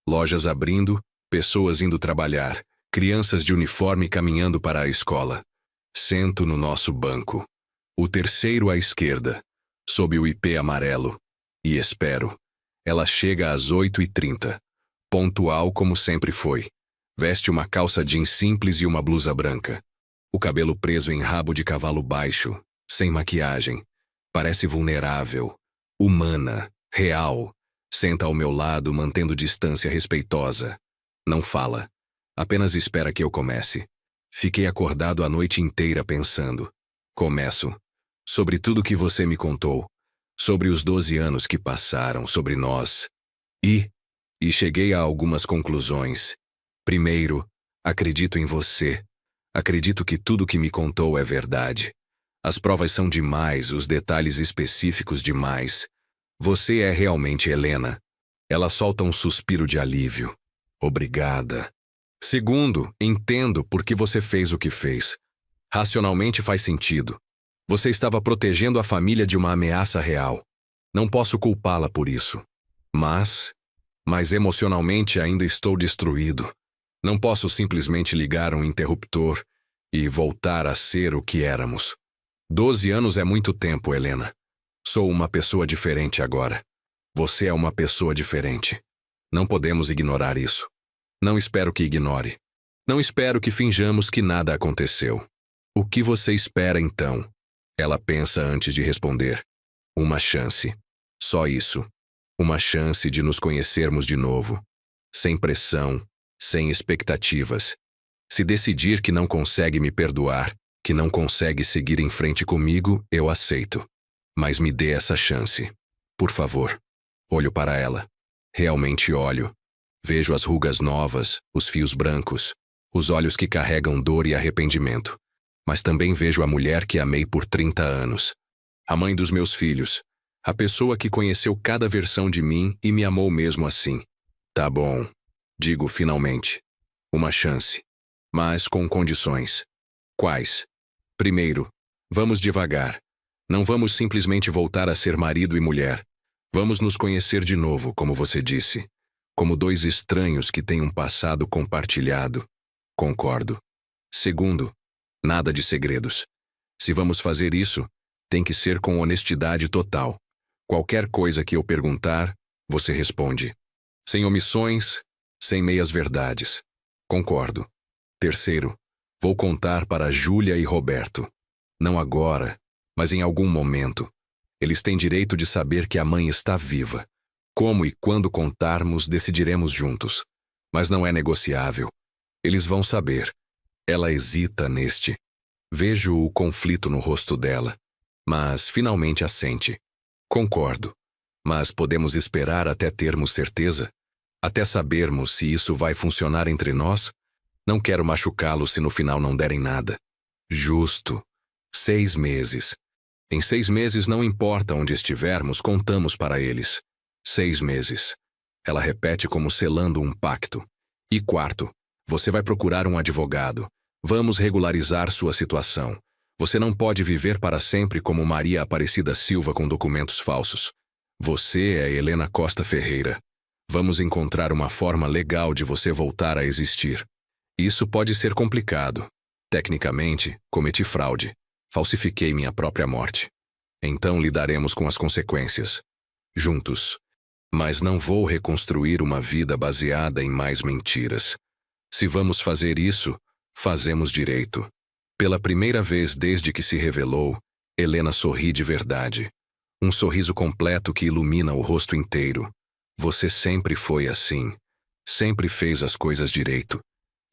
Lojas abrindo, pessoas indo trabalhar, crianças de uniforme caminhando para a escola. Sento no nosso banco. O terceiro à esquerda, sob o ipê amarelo. E espero. Ela chega às 8h30. Pontual como sempre foi. Veste uma calça jeans simples e uma blusa branca. O cabelo preso em rabo de cavalo baixo, sem maquiagem. Parece vulnerável, humana, real. Senta ao meu lado, mantendo distância respeitosa. Não fala. Apenas espera que eu comece. Fiquei acordado a noite inteira pensando. Começo. Sobre tudo que você me contou. Sobre os 12 anos que passaram, sobre nós. E cheguei a algumas conclusões. Primeiro, acredito em você. Acredito que tudo que me contou é verdade. As provas são demais, os detalhes específicos demais. Você é realmente Helena. Ela solta um suspiro de alívio. Obrigada. Segundo, entendo por que você fez o que fez. Racionalmente faz sentido. Você estava protegendo a família de uma ameaça real. Não posso culpá-la por isso. Mas emocionalmente ainda estou destruído. Não posso simplesmente ligar um interruptor e voltar a ser o que éramos. 12 anos é muito tempo, Helena. Sou uma pessoa diferente agora. Você é uma pessoa diferente. Não podemos ignorar isso. Não espero que ignore. Não espero que finjamos que nada aconteceu. O que você espera então? Ela pensa antes de responder. Uma chance. Só isso. Uma chance de nos conhecermos de novo. Sem pressão, sem expectativas. Se decidir que não consegue me perdoar, que não consegue seguir em frente comigo, eu aceito. Mas me dê essa chance. Por favor. Olho para ela. Realmente olho. Vejo as rugas novas, os fios brancos, os olhos que carregam dor e arrependimento. Mas também vejo a mulher que amei por 30 anos. A mãe dos meus filhos. A pessoa que conheceu cada versão de mim e me amou mesmo assim. Tá bom. Digo finalmente. Uma chance. Mas com condições. Quais? Primeiro, vamos devagar. Não vamos simplesmente voltar a ser marido e mulher. Vamos nos conhecer de novo, como você disse. Como dois estranhos que têm um passado compartilhado. Concordo. Segundo, nada de segredos. Se vamos fazer isso, tem que ser com honestidade total. Qualquer coisa que eu perguntar, você responde. Sem omissões, sem meias-verdades. Concordo. Terceiro, vou contar para Júlia e Roberto. Não agora, mas em algum momento. Eles têm direito de saber que a mãe está viva. Como e quando contarmos, decidiremos juntos. Mas não é negociável. Eles vão saber. Ela hesita neste. Vejo o conflito no rosto dela. Mas finalmente assente. Concordo. Mas podemos esperar até termos certeza? Até sabermos se isso vai funcionar entre nós? Não quero machucá-lo se no final não derem nada. Justo. 6 meses. Em 6 meses, não importa onde estivermos, contamos para eles. 6 meses. Ela repete como selando um pacto. E quarto, você vai procurar um advogado. Vamos regularizar sua situação. Você não pode viver para sempre como Maria Aparecida Silva com documentos falsos. Você é Helena Costa Ferreira. Vamos encontrar uma forma legal de você voltar a existir. Isso pode ser complicado. Tecnicamente, cometi fraude. Falsifiquei minha própria morte. Então lidaremos com as consequências. Juntos. Mas não vou reconstruir uma vida baseada em mais mentiras. Se vamos fazer isso, fazemos direito. Pela primeira vez desde que se revelou, Helena sorri de verdade. Um sorriso completo que ilumina o rosto inteiro. Você sempre foi assim. Sempre fez as coisas direito.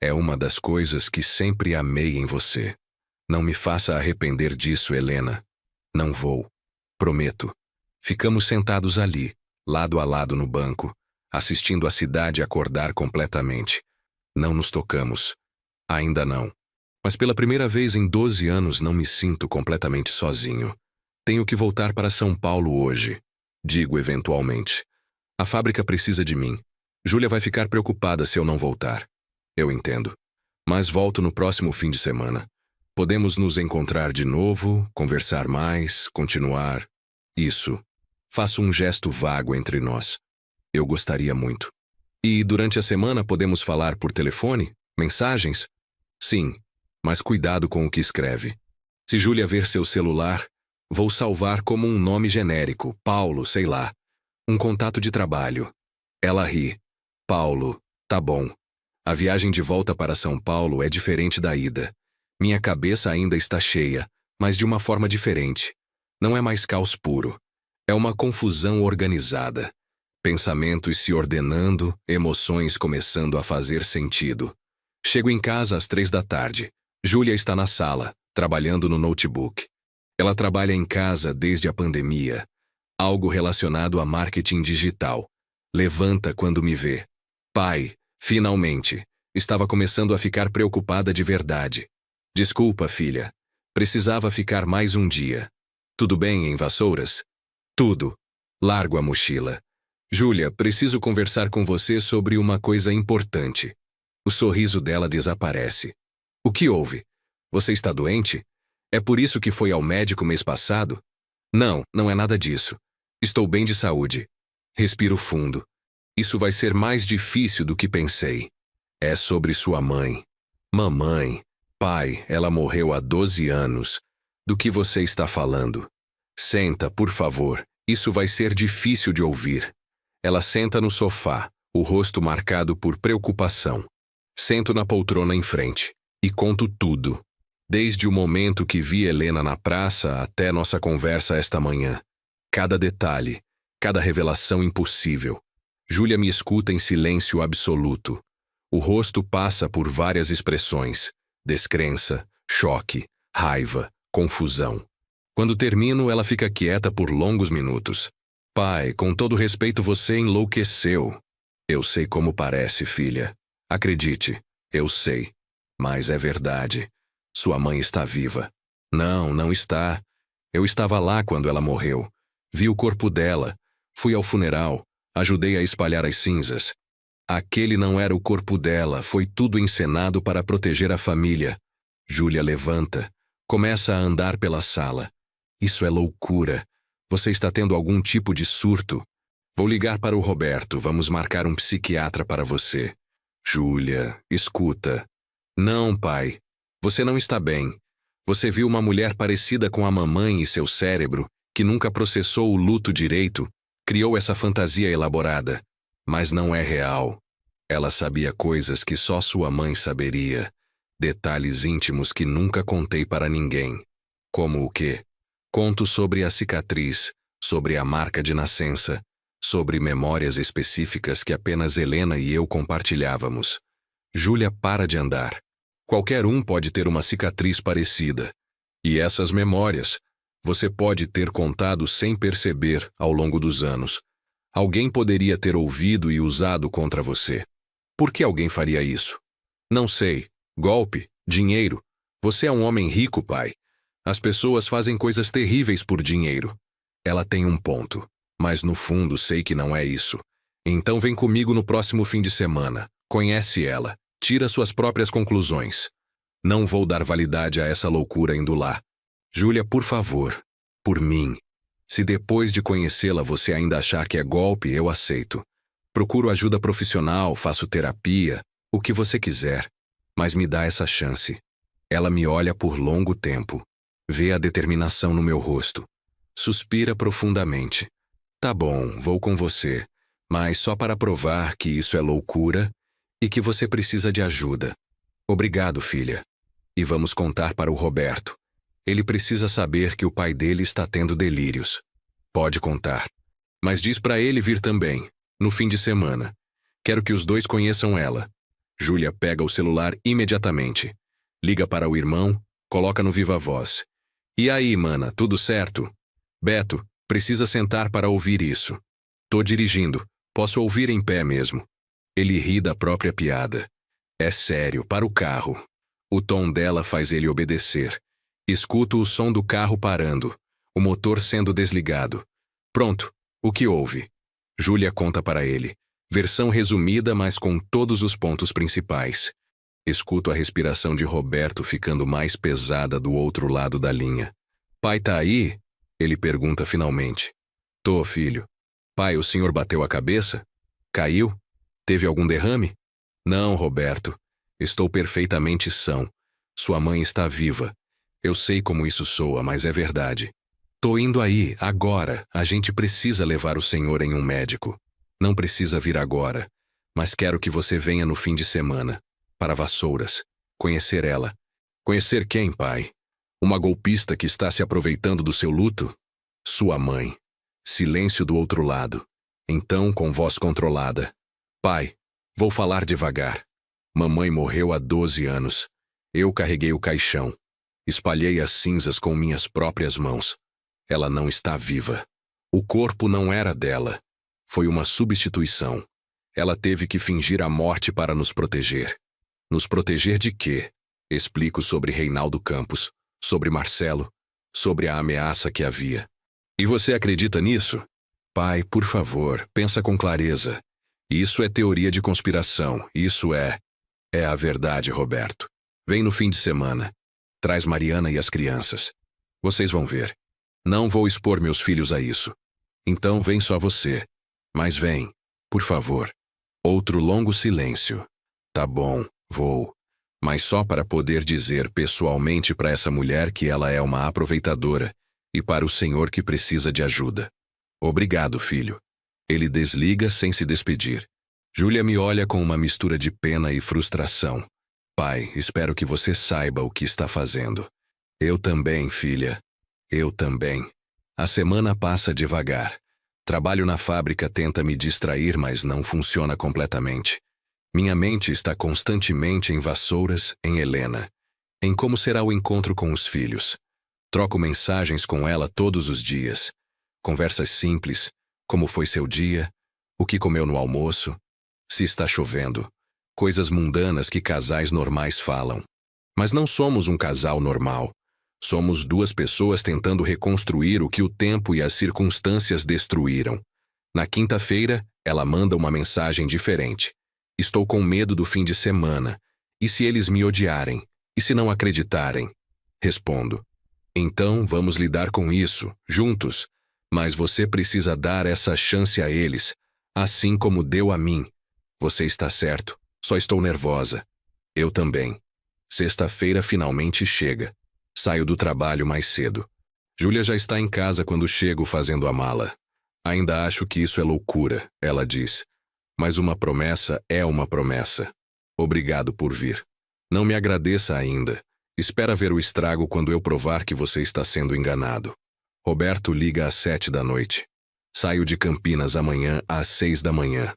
É uma das coisas que sempre amei em você. Não me faça arrepender disso, Helena. Não vou. Prometo. Ficamos sentados ali, lado a lado no banco, assistindo a cidade acordar completamente. Não nos tocamos. Ainda não. Mas pela primeira vez em 12 anos não me sinto completamente sozinho. Tenho que voltar para São Paulo hoje. Digo eventualmente. A fábrica precisa de mim. Júlia vai ficar preocupada se eu não voltar. Eu entendo. Mas volto no próximo fim de semana. Podemos nos encontrar de novo, conversar mais, continuar. Isso. Faço um gesto vago entre nós. Eu gostaria muito. E durante a semana podemos falar por telefone? Mensagens? Sim, mas cuidado com o que escreve. Se Júlia ver seu celular, vou salvar como um nome genérico, Paulo, sei lá. Um contato de trabalho. Ela ri. Paulo, tá bom. A viagem de volta para São Paulo é diferente da ida. Minha cabeça ainda está cheia, mas de uma forma diferente. Não é mais caos puro. É uma confusão organizada. Pensamentos se ordenando, emoções começando a fazer sentido. Chego em casa às 3 da tarde. Júlia está na sala, trabalhando no notebook. Ela trabalha em casa desde a pandemia. Algo relacionado a marketing digital. Levanta quando me vê. Pai, finalmente. Estava começando a ficar preocupada de verdade. Desculpa, filha. Precisava ficar mais um dia. Tudo bem em Vassouras? Tudo. Largo a mochila. Júlia, preciso conversar com você sobre uma coisa importante. O sorriso dela desaparece. O que houve? Você está doente? É por isso que foi ao médico mês passado? Não, não é nada disso. Estou bem de saúde. Respiro fundo. Isso vai ser mais difícil do que pensei. É sobre sua mãe. Mamãe. Pai, ela morreu há 12 anos. Do que você está falando? Senta, por favor. Isso vai ser difícil de ouvir. Ela senta no sofá, o rosto marcado por preocupação. Sento na poltrona em frente e conto tudo. Desde o momento que vi Helena na praça até nossa conversa esta manhã. Cada detalhe, cada revelação impossível. Júlia me escuta em silêncio absoluto. O rosto passa por várias expressões: descrença, choque, raiva, confusão. Quando termino, ela fica quieta por longos minutos. Pai, com todo respeito, você enlouqueceu. Eu sei como parece, filha. Acredite, eu sei. Mas é verdade. Sua mãe está viva. Não, não está. Eu estava lá quando ela morreu. Vi o corpo dela. Fui ao funeral. Ajudei a espalhar as cinzas. Aquele não era o corpo dela. Foi tudo encenado para proteger a família. Júlia levanta. Começa a andar pela sala. Isso é loucura. Você está tendo algum tipo de surto. Vou ligar para o Roberto. Vamos marcar um psiquiatra para você. Júlia, escuta. Não, pai. Você não está bem. Você viu uma mulher parecida com a mamãe e seu cérebro, que nunca processou o luto direito, criou essa fantasia elaborada. Mas não é real. Ela sabia coisas que só sua mãe saberia. Detalhes íntimos que nunca contei para ninguém. Como o quê? Conto sobre a cicatriz, sobre a marca de nascença, sobre memórias específicas que apenas Helena e eu compartilhávamos. Júlia para de andar. Qualquer um pode ter uma cicatriz parecida. E essas memórias, você pode ter contado sem perceber ao longo dos anos. Alguém poderia ter ouvido e usado contra você. Por que alguém faria isso? Não sei. Golpe? Dinheiro? Você é um homem rico, pai. As pessoas fazem coisas terríveis por dinheiro. Ela tem um ponto, mas no fundo sei que não é isso. Então vem comigo no próximo fim de semana. Conhece ela. Tira suas próprias conclusões. Não vou dar validade a essa loucura indo lá. Júlia, por favor. Por mim. Se depois de conhecê-la você ainda achar que é golpe, eu aceito. Procuro ajuda profissional, faço terapia, o que você quiser. Mas me dá essa chance. Ela me olha por longo tempo. Vê a determinação no meu rosto. Suspira profundamente. Tá bom, vou com você, mas só para provar que isso é loucura e que você precisa de ajuda. Obrigado, filha. E vamos contar para o Roberto. Ele precisa saber que o pai dele está tendo delírios. Pode contar. Mas diz para ele vir também, no fim de semana. Quero que os dois conheçam ela. Júlia pega o celular imediatamente. Liga para o irmão, coloca no viva voz. E aí, mana, tudo certo? Beto, precisa sentar para ouvir isso. Tô dirigindo, posso ouvir em pé mesmo. Ele ri da própria piada. É sério, para o carro. O tom dela faz ele obedecer. Escuto o som do carro parando, o motor sendo desligado. Pronto, o que houve? Júlia conta para ele. Versão resumida, mas com todos os pontos principais. Escuto a respiração de Roberto ficando mais pesada do outro lado da linha. Pai tá aí? Ele pergunta finalmente. Tô, filho. Pai, o senhor bateu a cabeça? Caiu? Teve algum derrame? Não, Roberto. Estou perfeitamente são. Sua mãe está viva. Eu sei como isso soa, mas é verdade. Tô indo aí, agora. A gente precisa levar o senhor em um médico. Não precisa vir agora, mas quero que você venha no fim de semana. Para Vassouras. Conhecer ela. Conhecer quem, pai? Uma golpista que está se aproveitando do seu luto? Sua mãe. Silêncio do outro lado. Então, com voz controlada. Pai, vou falar devagar. Mamãe morreu há 12 anos. Eu carreguei o caixão. Espalhei as cinzas com minhas próprias mãos. Ela não está viva. O corpo não era dela. Foi uma substituição. Ela teve que fingir a morte para nos proteger. Nos proteger de quê? Explico sobre Reinaldo Campos, sobre Marcelo, sobre a ameaça que havia. E você acredita nisso? Pai, por favor, pensa com clareza. Isso é teoria de conspiração. Isso é a verdade, Roberto. Vem no fim de semana. Traz Mariana e as crianças. Vocês vão ver. Não vou expor meus filhos a isso. Então vem só você. Mas vem, por favor. Outro longo silêncio. Tá bom, vou. Mas só para poder dizer pessoalmente para essa mulher que ela é uma aproveitadora e para o senhor que precisa de ajuda. Obrigado, filho. Ele desliga sem se despedir. Júlia me olha com uma mistura de pena e frustração. Pai, espero que você saiba o que está fazendo. Eu também, filha. Eu também. A semana passa devagar. Trabalho na fábrica tenta me distrair, mas não funciona completamente. Minha mente está constantemente em Vassouras, em Helena, em como será o encontro com os filhos. Troco mensagens com ela todos os dias. Conversas simples, como foi seu dia, o que comeu no almoço, se está chovendo, coisas mundanas que casais normais falam. Mas não somos um casal normal. Somos duas pessoas tentando reconstruir o que o tempo e as circunstâncias destruíram. Na quinta-feira, ela manda uma mensagem diferente. Estou com medo do fim de semana. E se eles me odiarem? E se não acreditarem? Respondo. Então vamos lidar com isso, juntos. Mas você precisa dar essa chance a eles, assim como deu a mim. Você está certo, só estou nervosa. Eu também. Sexta-feira finalmente chega. Saio do trabalho mais cedo. Júlia já está em casa quando chego fazendo a mala. Ainda acho que isso é loucura, ela diz. Mas uma promessa é uma promessa. Obrigado por vir. Não me agradeça ainda. Espera ver o estrago quando eu provar que você está sendo enganado. Roberto liga às 7 da noite. Saio de Campinas amanhã às 6 da manhã.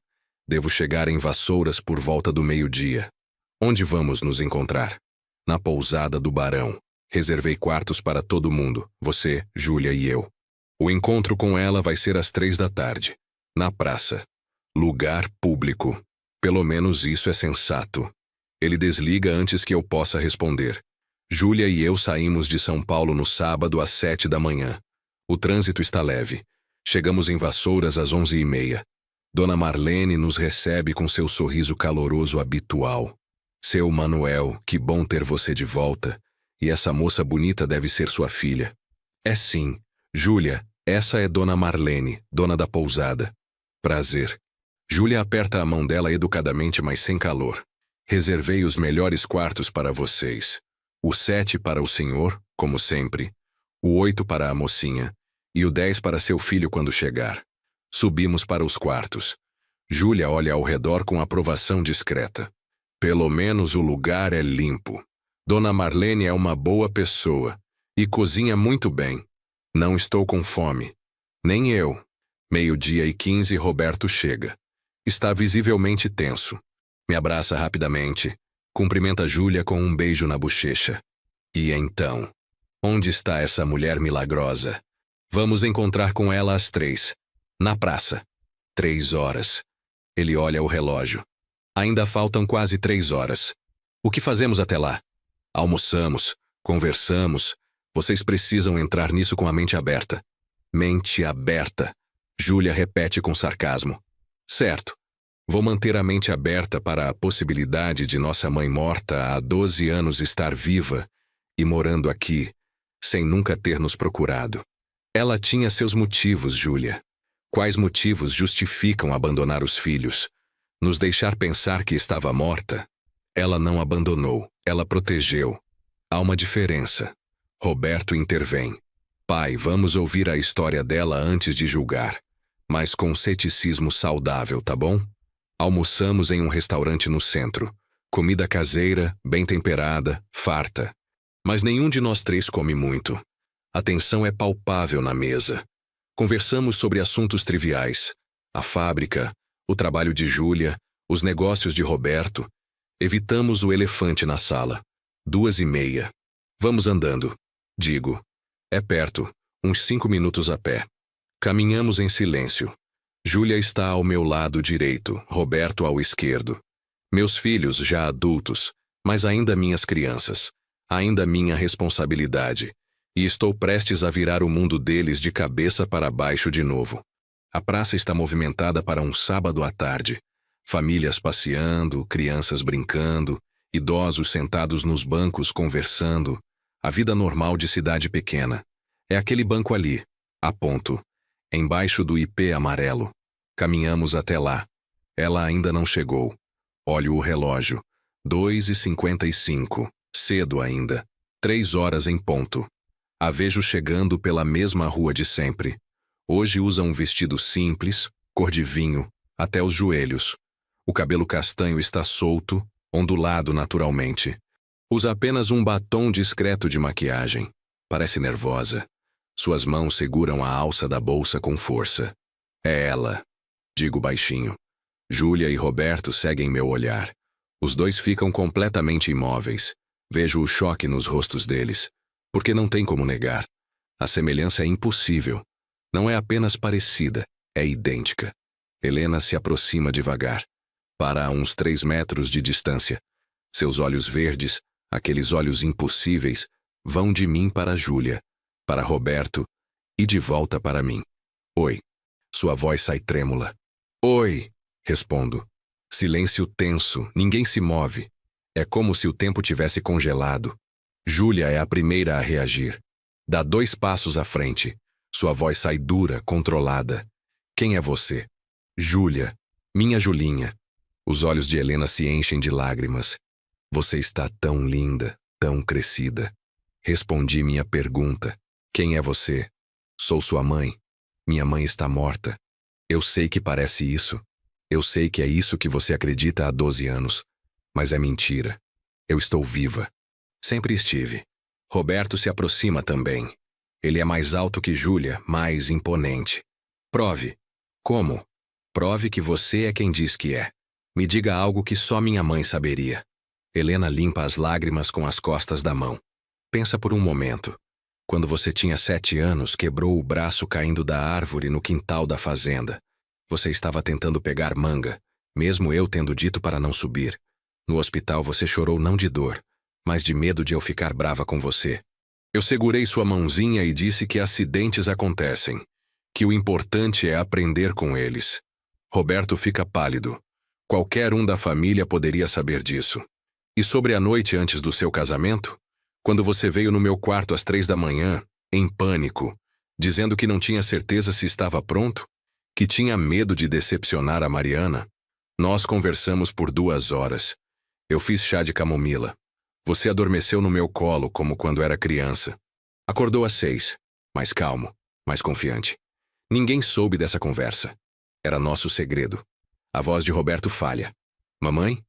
Devo chegar em Vassouras por volta do meio-dia. Onde vamos nos encontrar? Na pousada do Barão. Reservei quartos para todo mundo, você, Júlia e eu. O encontro com ela vai ser às 3 da tarde. Na praça. Lugar público. Pelo menos isso é sensato. Ele desliga antes que eu possa responder. Júlia e eu saímos de São Paulo no sábado às 7 da manhã. O trânsito está leve. Chegamos em Vassouras às 11h30. Dona Marlene nos recebe com seu sorriso caloroso habitual. Seu Manuel, que bom ter você de volta. E essa moça bonita deve ser sua filha. É sim. Júlia, essa é Dona Marlene, dona da pousada. Prazer. Júlia aperta a mão dela educadamente, mas sem calor. Reservei os melhores quartos para vocês. O 7 para o senhor, como sempre. O 8 para a mocinha. E o 10 para seu filho quando chegar. Subimos para os quartos. Júlia olha ao redor com aprovação discreta. Pelo menos o lugar é limpo. Dona Marlene é uma boa pessoa. E cozinha muito bem. Não estou com fome. Nem eu. 12h15, Roberto chega. Está visivelmente tenso. Me abraça rapidamente. Cumprimenta Júlia com um beijo na bochecha. E então? Onde está essa mulher milagrosa? Vamos encontrar com ela às 3. Na praça. 3 horas. Ele olha o relógio. Ainda faltam quase 3 horas. O que fazemos até lá? Almoçamos, conversamos. Vocês precisam entrar nisso com a mente aberta. Mente aberta. Júlia repete com sarcasmo. Certo. Vou manter a mente aberta para a possibilidade de nossa mãe morta há 12 anos estar viva e morando aqui, sem nunca ter nos procurado. Ela tinha seus motivos, Júlia. Quais motivos justificam abandonar os filhos? Nos deixar pensar que estava morta? Ela não abandonou, ela protegeu. Há uma diferença. Roberto intervém. Pai, vamos ouvir a história dela antes de julgar. Mas com ceticismo saudável, tá bom? Almoçamos em um restaurante no centro. Comida caseira, bem temperada, farta. Mas nenhum de nós 3 come muito. A tensão é palpável na mesa. Conversamos sobre assuntos triviais. A fábrica, o trabalho de Júlia, os negócios de Roberto. Evitamos o elefante na sala. 2h30. Vamos andando. Digo. É perto, uns 5 minutos a pé. Caminhamos em silêncio. Júlia está ao meu lado direito, Roberto ao esquerdo. Meus filhos já adultos, mas ainda minhas crianças. Ainda minha responsabilidade. E estou prestes a virar o mundo deles de cabeça para baixo de novo. A praça está movimentada para um sábado à tarde. Famílias passeando, crianças brincando, idosos sentados nos bancos conversando. A vida normal de cidade pequena. É aquele banco ali, aponto, embaixo do IP amarelo. Caminhamos até lá. Ela ainda não chegou. Olho o relógio. 2h55. Cedo ainda. 3 horas em ponto. A vejo chegando pela mesma rua de sempre. Hoje usa um vestido simples, cor de vinho, até os joelhos. O cabelo castanho está solto, ondulado naturalmente. Usa apenas um batom discreto de maquiagem. Parece nervosa. Suas mãos seguram a alça da bolsa com força. É ela, digo baixinho. Júlia e Roberto seguem meu olhar. Os dois ficam completamente imóveis. Vejo o choque nos rostos deles, porque não tem como negar. A semelhança é impossível. Não é apenas parecida, é idêntica. Helena se aproxima devagar. Para a uns 3 metros de distância. Seus olhos verdes, aqueles olhos impossíveis, vão de mim para Júlia, para Roberto e de volta para mim. Oi. Sua voz sai trêmula. Oi, respondo. Silêncio tenso, ninguém se move. É como se o tempo tivesse congelado. Júlia é a primeira a reagir. Dá 2 passos à frente. Sua voz sai dura, controlada. Quem é você? Júlia. Minha Julinha. Os olhos de Helena se enchem de lágrimas. Você está tão linda, tão crescida. Respondi minha pergunta. Quem é você? Sou sua mãe. Minha mãe está morta. Eu sei que parece isso. Eu sei que é isso que você acredita há 12 anos. Mas é mentira. Eu estou viva. Sempre estive. Roberto se aproxima também. Ele é mais alto que Júlia, mais imponente. Prove. Como? Prove que você é quem diz que é. Me diga algo que só minha mãe saberia. Helena limpa as lágrimas com as costas da mão. Pensa por um momento. Quando você tinha 7 anos, quebrou o braço caindo da árvore no quintal da fazenda. Você estava tentando pegar manga, mesmo eu tendo dito para não subir. No hospital você chorou não de dor, mas de medo de eu ficar brava com você. Eu segurei sua mãozinha e disse que acidentes acontecem, que o importante é aprender com eles. Roberto fica pálido. Qualquer um da família poderia saber disso. E sobre a noite antes do seu casamento? Quando você veio no meu quarto às 3 da manhã, em pânico, dizendo que não tinha certeza se estava pronto, que tinha medo de decepcionar a Mariana. Nós conversamos por 2 horas. Eu fiz chá de camomila. Você adormeceu no meu colo como quando era criança. Acordou às 6, mais calmo, mais confiante. Ninguém soube dessa conversa. Era nosso segredo. A voz de Roberto falha. Mamãe?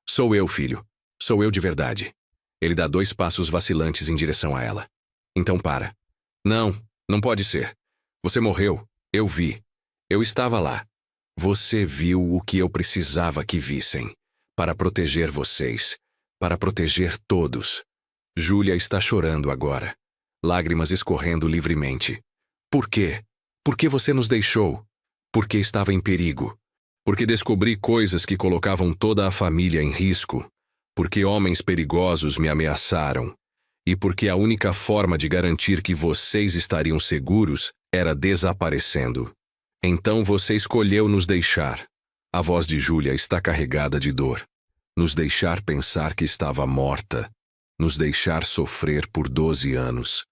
Sou eu, filho. Sou eu de verdade. Ele dá 2 passos vacilantes em direção a ela. Então para. Não, não pode ser. Você morreu. Eu vi. Eu estava lá. Você viu o que eu precisava que vissem. Para proteger vocês. Para proteger todos. Júlia está chorando agora. Lágrimas escorrendo livremente. Por quê? Por que você nos deixou? Porque estava em perigo. Porque descobri coisas que colocavam toda a família em risco. Porque homens perigosos me ameaçaram. E porque a única forma de garantir que vocês estariam seguros era desaparecendo. Então você escolheu nos deixar. A voz de Júlia está carregada de dor. Nos deixar pensar que estava morta. Nos deixar sofrer por 12 anos.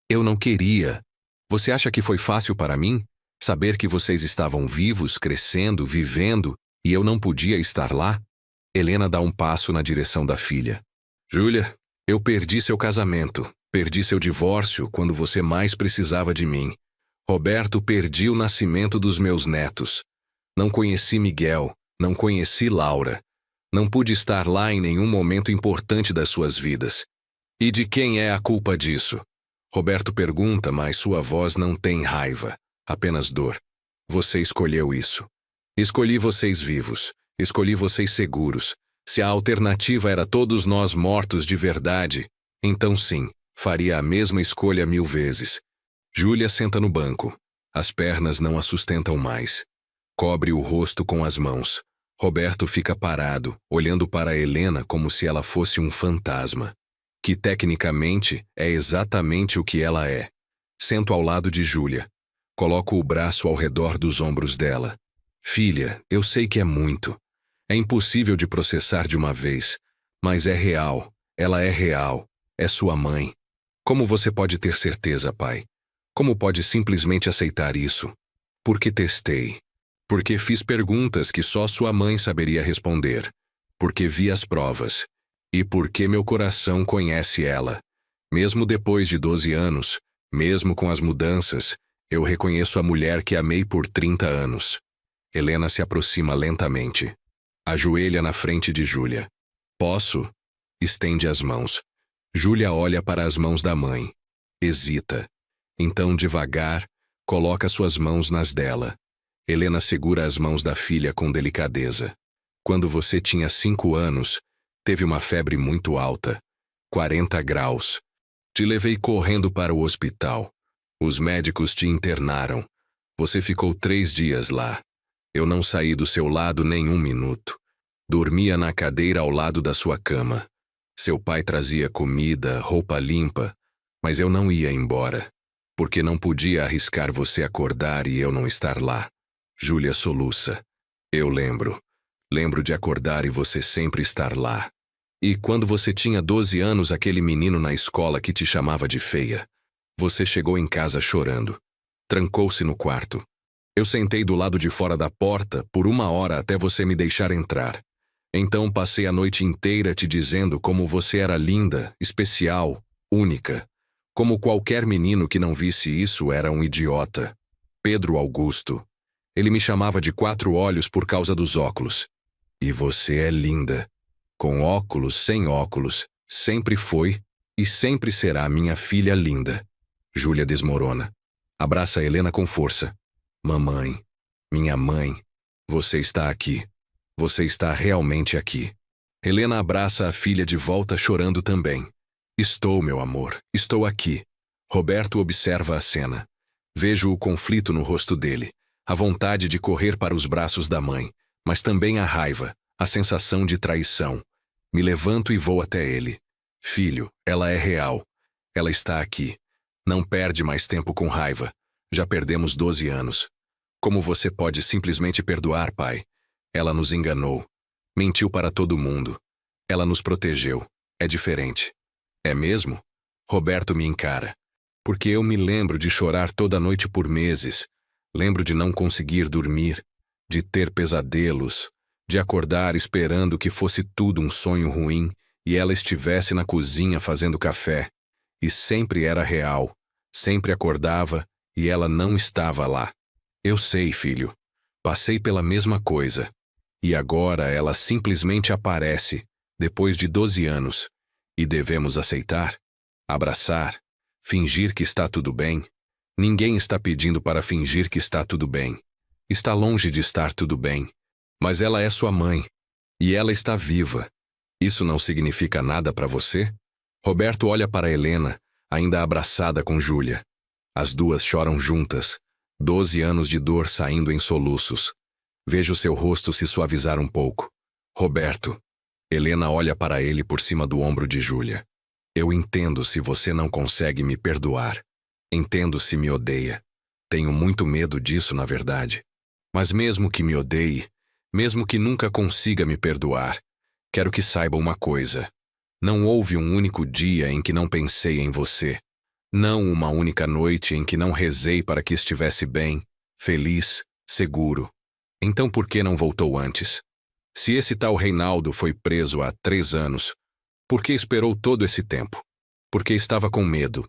Eu não queria. Você acha que foi fácil para mim? Saber que vocês estavam vivos, crescendo, vivendo, e eu não podia estar lá? Helena dá um passo na direção da filha. Júlia, eu perdi seu casamento. Perdi seu divórcio quando você mais precisava de mim. Roberto, perdi o nascimento dos meus netos. Não conheci Miguel, não conheci Laura. Não pude estar lá em nenhum momento importante das suas vidas. E de quem é a culpa disso? Roberto pergunta, mas sua voz não tem raiva, apenas dor. Você escolheu isso. Escolhi vocês vivos. Escolhi vocês seguros. Se a alternativa era todos nós mortos de verdade, então sim, faria a mesma escolha 1000 vezes. Júlia senta no banco. As pernas não a sustentam mais. Cobre o rosto com as mãos. Roberto fica parado, olhando para Helena como se ela fosse um fantasma. Que tecnicamente é exatamente o que ela é. Sento ao lado de Júlia. Coloco o braço ao redor dos ombros dela. Filha, eu sei que é muito. É impossível de processar de uma vez. Mas é real. Ela é real. É sua mãe. Como você pode ter certeza, pai? Como pode simplesmente aceitar isso? Porque testei. Porque fiz perguntas que só sua mãe saberia responder. Porque vi as provas. E porque meu coração conhece ela. Mesmo depois de 12 anos, mesmo com as mudanças, eu reconheço a mulher que amei por 30 anos. Helena se aproxima lentamente. Ajoelha na frente de Júlia. Posso? Estende as mãos. Júlia olha para as mãos da mãe. Hesita. Então, devagar, coloca suas mãos nas dela. Helena segura as mãos da filha com delicadeza. Quando você tinha 5 anos, teve uma febre muito alta. 40 graus. Te levei correndo para o hospital. Os médicos te internaram. Você ficou 3 dias lá. Eu não saí do seu lado nem um minuto. Dormia na cadeira ao lado da sua cama. Seu pai trazia comida, roupa limpa, mas eu não ia embora, porque não podia arriscar você acordar e eu não estar lá. Júlia soluça. Eu lembro. Lembro de acordar e você sempre estar lá. E quando você tinha 12 anos, aquele menino na escola que te chamava de feia. Você chegou em casa chorando. Trancou-se no quarto. Eu sentei do lado de fora da porta por 1 hora até você me deixar entrar. Então passei a noite inteira te dizendo como você era linda, especial, única. Como qualquer menino que não visse isso era um idiota. Pedro Augusto. Ele me chamava de 4 olhos por causa dos óculos. E você é linda. Com óculos, sem óculos, sempre foi e sempre será minha filha linda. Júlia desmorona. Abraça Helena com força. Mamãe, minha mãe, você está aqui. Você está realmente aqui. Helena abraça a filha de volta chorando também. Estou, meu amor, estou aqui. Roberto observa a cena. Vejo o conflito no rosto dele, a vontade de correr para os braços da mãe, mas também a raiva, a sensação de traição. Me levanto e vou até ele. Filho, ela é real. Ela está aqui. Não perde mais tempo com raiva. Já perdemos 12 anos. Como você pode simplesmente perdoar, pai? Ela nos enganou. Mentiu para todo mundo. Ela nos protegeu. É diferente. É mesmo? Roberto me encara. Porque eu me lembro de chorar toda noite por meses. Lembro de não conseguir dormir, de ter pesadelos, de acordar esperando que fosse tudo um sonho ruim e ela estivesse na cozinha fazendo café. E sempre era real. Sempre acordava e ela não estava lá. Eu sei, filho. Passei pela mesma coisa. E agora ela simplesmente aparece, depois de 12 anos. E devemos aceitar? Abraçar? Fingir que está tudo bem? Ninguém está pedindo para fingir que está tudo bem. Está longe de estar tudo bem. Mas ela é sua mãe. E ela está viva. Isso não significa nada para você? Roberto olha para Helena, ainda abraçada com Júlia. As duas choram juntas. 12 anos de dor saindo em soluços. Vejo seu rosto se suavizar um pouco. Roberto. Helena olha para ele por cima do ombro de Júlia. Eu entendo se você não consegue me perdoar. Entendo se me odeia. Tenho muito medo disso, na verdade. Mas mesmo que me odeie, mesmo que nunca consiga me perdoar, quero que saiba uma coisa. Não houve um único dia em que não pensei em você. Não uma única noite em que não rezei para que estivesse bem, feliz, seguro. Então por que não voltou antes? Se esse tal Reinaldo foi preso há 3 anos, por que esperou todo esse tempo? Porque estava com medo.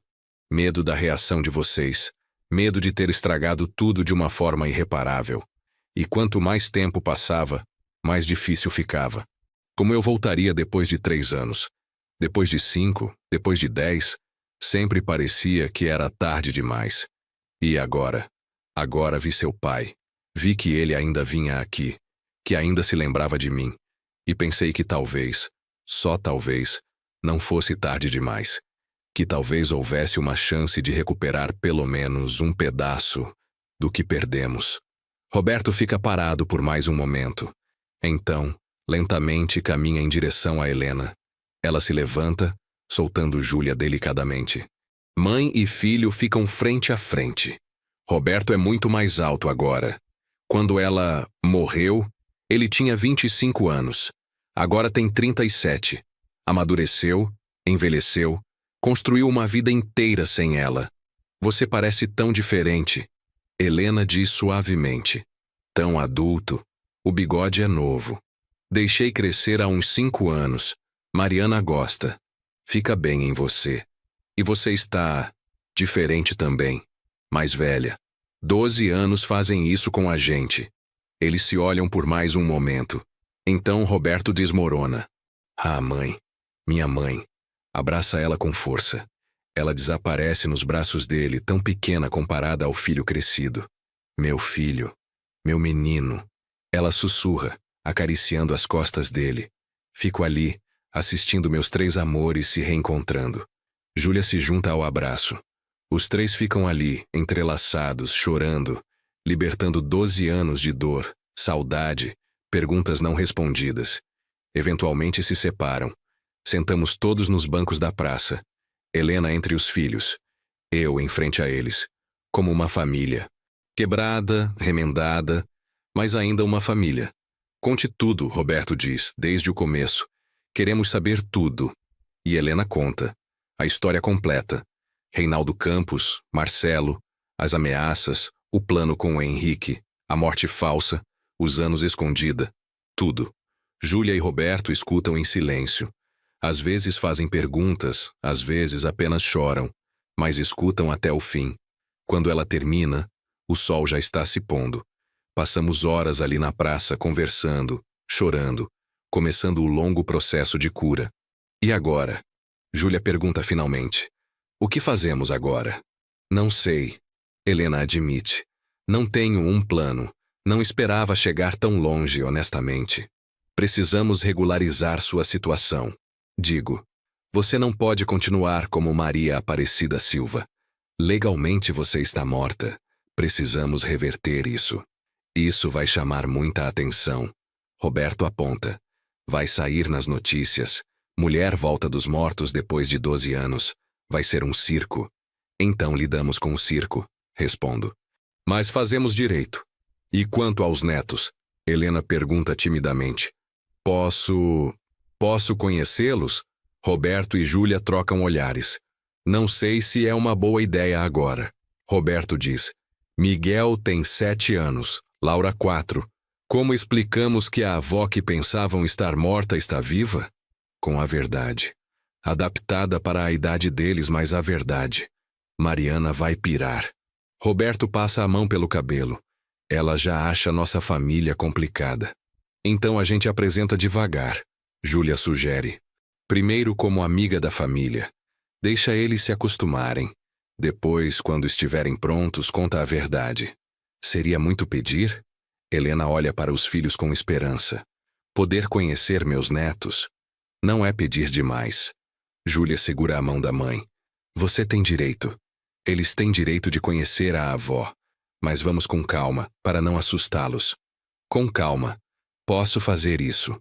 Medo da reação de vocês. Medo de ter estragado tudo de uma forma irreparável. E quanto mais tempo passava, mais difícil ficava. Como eu voltaria depois de 3 anos? Depois de 5? Depois de 10? Sempre parecia que era tarde demais. E agora? Agora vi seu pai. Vi que ele ainda vinha aqui, que ainda se lembrava de mim. E pensei que talvez, só talvez, não fosse tarde demais. Que talvez houvesse uma chance de recuperar pelo menos um pedaço do que perdemos. Roberto fica parado por mais um momento. Então, lentamente caminha em direção a Helena. Ela se levanta, soltando Júlia delicadamente. Mãe e filho ficam frente a frente. Roberto é muito mais alto agora. Quando ela morreu, ele tinha 25 anos. Agora tem 37. Amadureceu, envelheceu, construiu uma vida inteira sem ela. Você parece tão diferente. Helena diz suavemente. Tão adulto. O bigode é novo. Deixei crescer há uns 5 anos. Mariana gosta. Fica bem em você. E você está diferente também. Mais velha. 12 anos fazem isso com a gente. Eles se olham por mais um momento. Então Roberto desmorona. Ah, mãe. Minha mãe. Abraça ela com força. Ela desaparece nos braços dele, tão pequena comparada ao filho crescido. Meu filho. Meu menino. Ela sussurra, acariciando as costas dele. Fico ali, assistindo meus 3 amores se reencontrando. Júlia se junta ao abraço. Os 3 ficam ali, entrelaçados, chorando, libertando 12 anos de dor, saudade, perguntas não respondidas. Eventualmente se separam. Sentamos todos nos bancos da praça. Helena entre os filhos. Eu em frente a eles. Como uma família. Quebrada, remendada, mas ainda uma família. Conte tudo, Roberto diz, desde o começo. Queremos saber tudo. E Helena conta. A história completa. Reinaldo Campos, Marcelo, as ameaças, o plano com o Henrique, a morte falsa, os anos escondida. Tudo. Júlia e Roberto escutam em silêncio. Às vezes fazem perguntas, às vezes apenas choram, mas escutam até o fim. Quando ela termina, o sol já está se pondo. Passamos horas ali na praça conversando, chorando, começando o longo processo de cura. E agora? Júlia pergunta finalmente. O que fazemos agora? Não sei. Helena admite. Não tenho um plano. Não esperava chegar tão longe, honestamente. Precisamos regularizar sua situação. Digo, você não pode continuar como Maria Aparecida Silva. Legalmente você está morta. Precisamos reverter isso. Isso vai chamar muita atenção. Roberto aponta. Vai sair nas notícias. Mulher volta dos mortos depois de 12 anos. Vai ser um circo. Então lidamos com o circo, respondo. Mas fazemos direito. E quanto aos netos? Helena pergunta timidamente. Posso conhecê-los? Roberto e Júlia trocam olhares. Não sei se é uma boa ideia agora. Roberto diz. Miguel tem 7 anos, Laura 4. Como explicamos que a avó que pensavam estar morta está viva? Com a verdade. Adaptada para a idade deles, mas a verdade. Mariana vai pirar. Roberto passa a mão pelo cabelo. Ela já acha nossa família complicada. Então a gente apresenta devagar. Júlia sugere. Primeiro como amiga da família. Deixa eles se acostumarem. Depois, quando estiverem prontos, conta a verdade. Seria muito pedir? Helena olha para os filhos com esperança. Poder conhecer meus netos? Não é pedir demais. Júlia segura a mão da mãe. Você tem direito. Eles têm direito de conhecer a avó. Mas vamos com calma, para não assustá-los. Com calma. Posso fazer isso.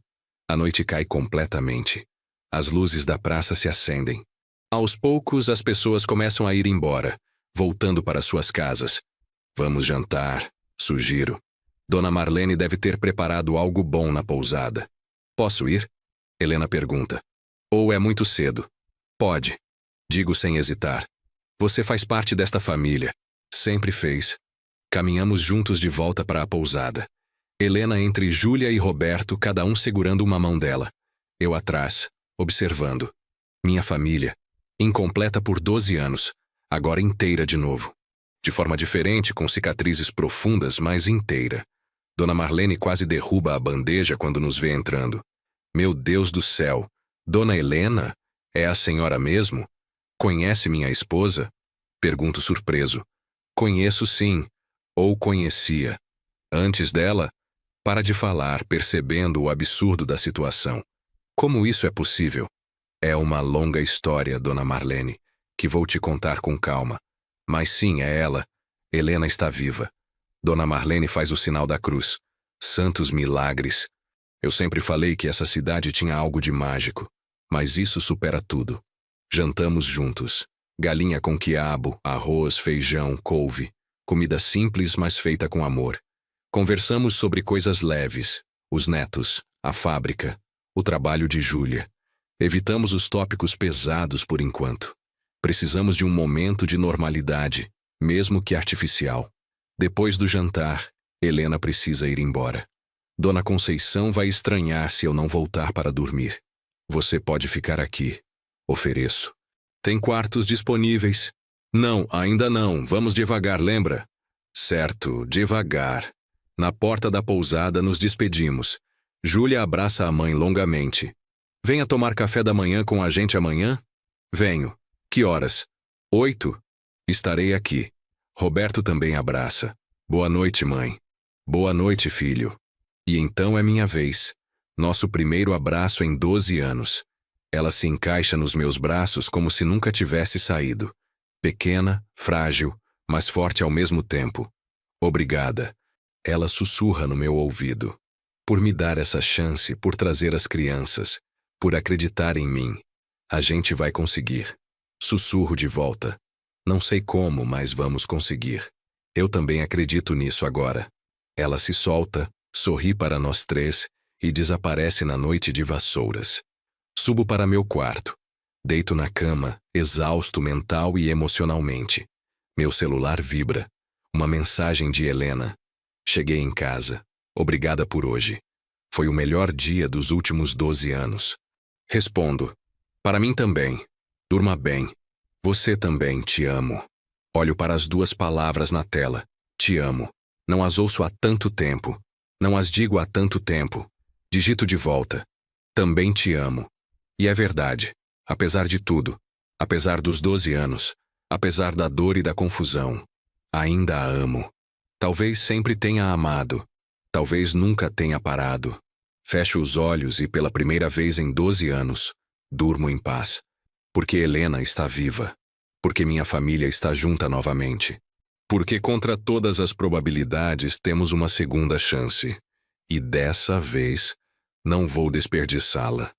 A noite cai completamente. As luzes da praça se acendem. Aos poucos, as pessoas começam a ir embora, voltando para suas casas. Vamos jantar, sugiro. Dona Marlene deve ter preparado algo bom na pousada. Posso ir? Helena pergunta. Ou é muito cedo? Pode. Digo sem hesitar. Você faz parte desta família. Sempre fez. Caminhamos juntos de volta para a pousada. Helena entre Júlia e Roberto, cada um segurando uma mão dela. Eu atrás, observando. Minha família, incompleta por 12 anos, agora inteira de novo. De forma diferente, com cicatrizes profundas, mas inteira. Dona Marlene quase derruba a bandeja quando nos vê entrando. Meu Deus do céu! Dona Helena? É a senhora mesmo? Conhece minha esposa? Pergunto surpreso. Conheço sim. Ou conhecia. Antes dela? Para de falar, percebendo o absurdo da situação. Como isso é possível? É uma longa história, Dona Marlene, que vou te contar com calma. Mas sim, é ela. Helena está viva. Dona Marlene faz o sinal da cruz. Santos milagres. Eu sempre falei que essa cidade tinha algo de mágico. Mas isso supera tudo. Jantamos juntos. Galinha com quiabo, arroz, feijão, couve. Comida simples, mas feita com amor. Conversamos sobre coisas leves, os netos, a fábrica, o trabalho de Júlia. Evitamos os tópicos pesados por enquanto. Precisamos de um momento de normalidade, mesmo que artificial. Depois do jantar, Helena precisa ir embora. Dona Conceição vai estranhar se eu não voltar para dormir. Você pode ficar aqui. Ofereço. Tem quartos disponíveis? Não, ainda não. Vamos devagar, lembra? Certo, devagar. Na porta da pousada nos despedimos. Júlia abraça a mãe longamente. Venha tomar café da manhã com a gente amanhã? Venho. Que horas? 8. Estarei aqui. Roberto também abraça. Boa noite, mãe. Boa noite, filho. E então é minha vez. Nosso primeiro abraço em 12 anos. Ela se encaixa nos meus braços como se nunca tivesse saído. Pequena, frágil, mas forte ao mesmo tempo. Obrigada. Ela sussurra no meu ouvido. Por me dar essa chance, por trazer as crianças, por acreditar em mim. A gente vai conseguir. Sussurro de volta. Não sei como, mas vamos conseguir. Eu também acredito nisso agora. Ela se solta, sorri para nós três e desaparece na noite de vassouras. Subo para meu quarto. Deito na cama, exausto mental e emocionalmente. Meu celular vibra. Uma mensagem de Helena. Cheguei em casa. Obrigada por hoje. Foi o melhor dia dos últimos 12 anos. Respondo. Para mim também. Durma bem. Você também, te amo. Olho para as duas palavras na tela. Te amo. Não as ouço há tanto tempo. Não as digo há tanto tempo. Digito de volta. Também te amo. E é verdade. Apesar de tudo. Apesar dos 12 anos. Apesar da dor e da confusão. Ainda a amo. Talvez sempre tenha amado. Talvez nunca tenha parado. Fecho os olhos e pela primeira vez em 12 anos, durmo em paz. Porque Helena está viva. Porque minha família está junta novamente. Porque contra todas as probabilidades temos uma segunda chance. E dessa vez, não vou desperdiçá-la.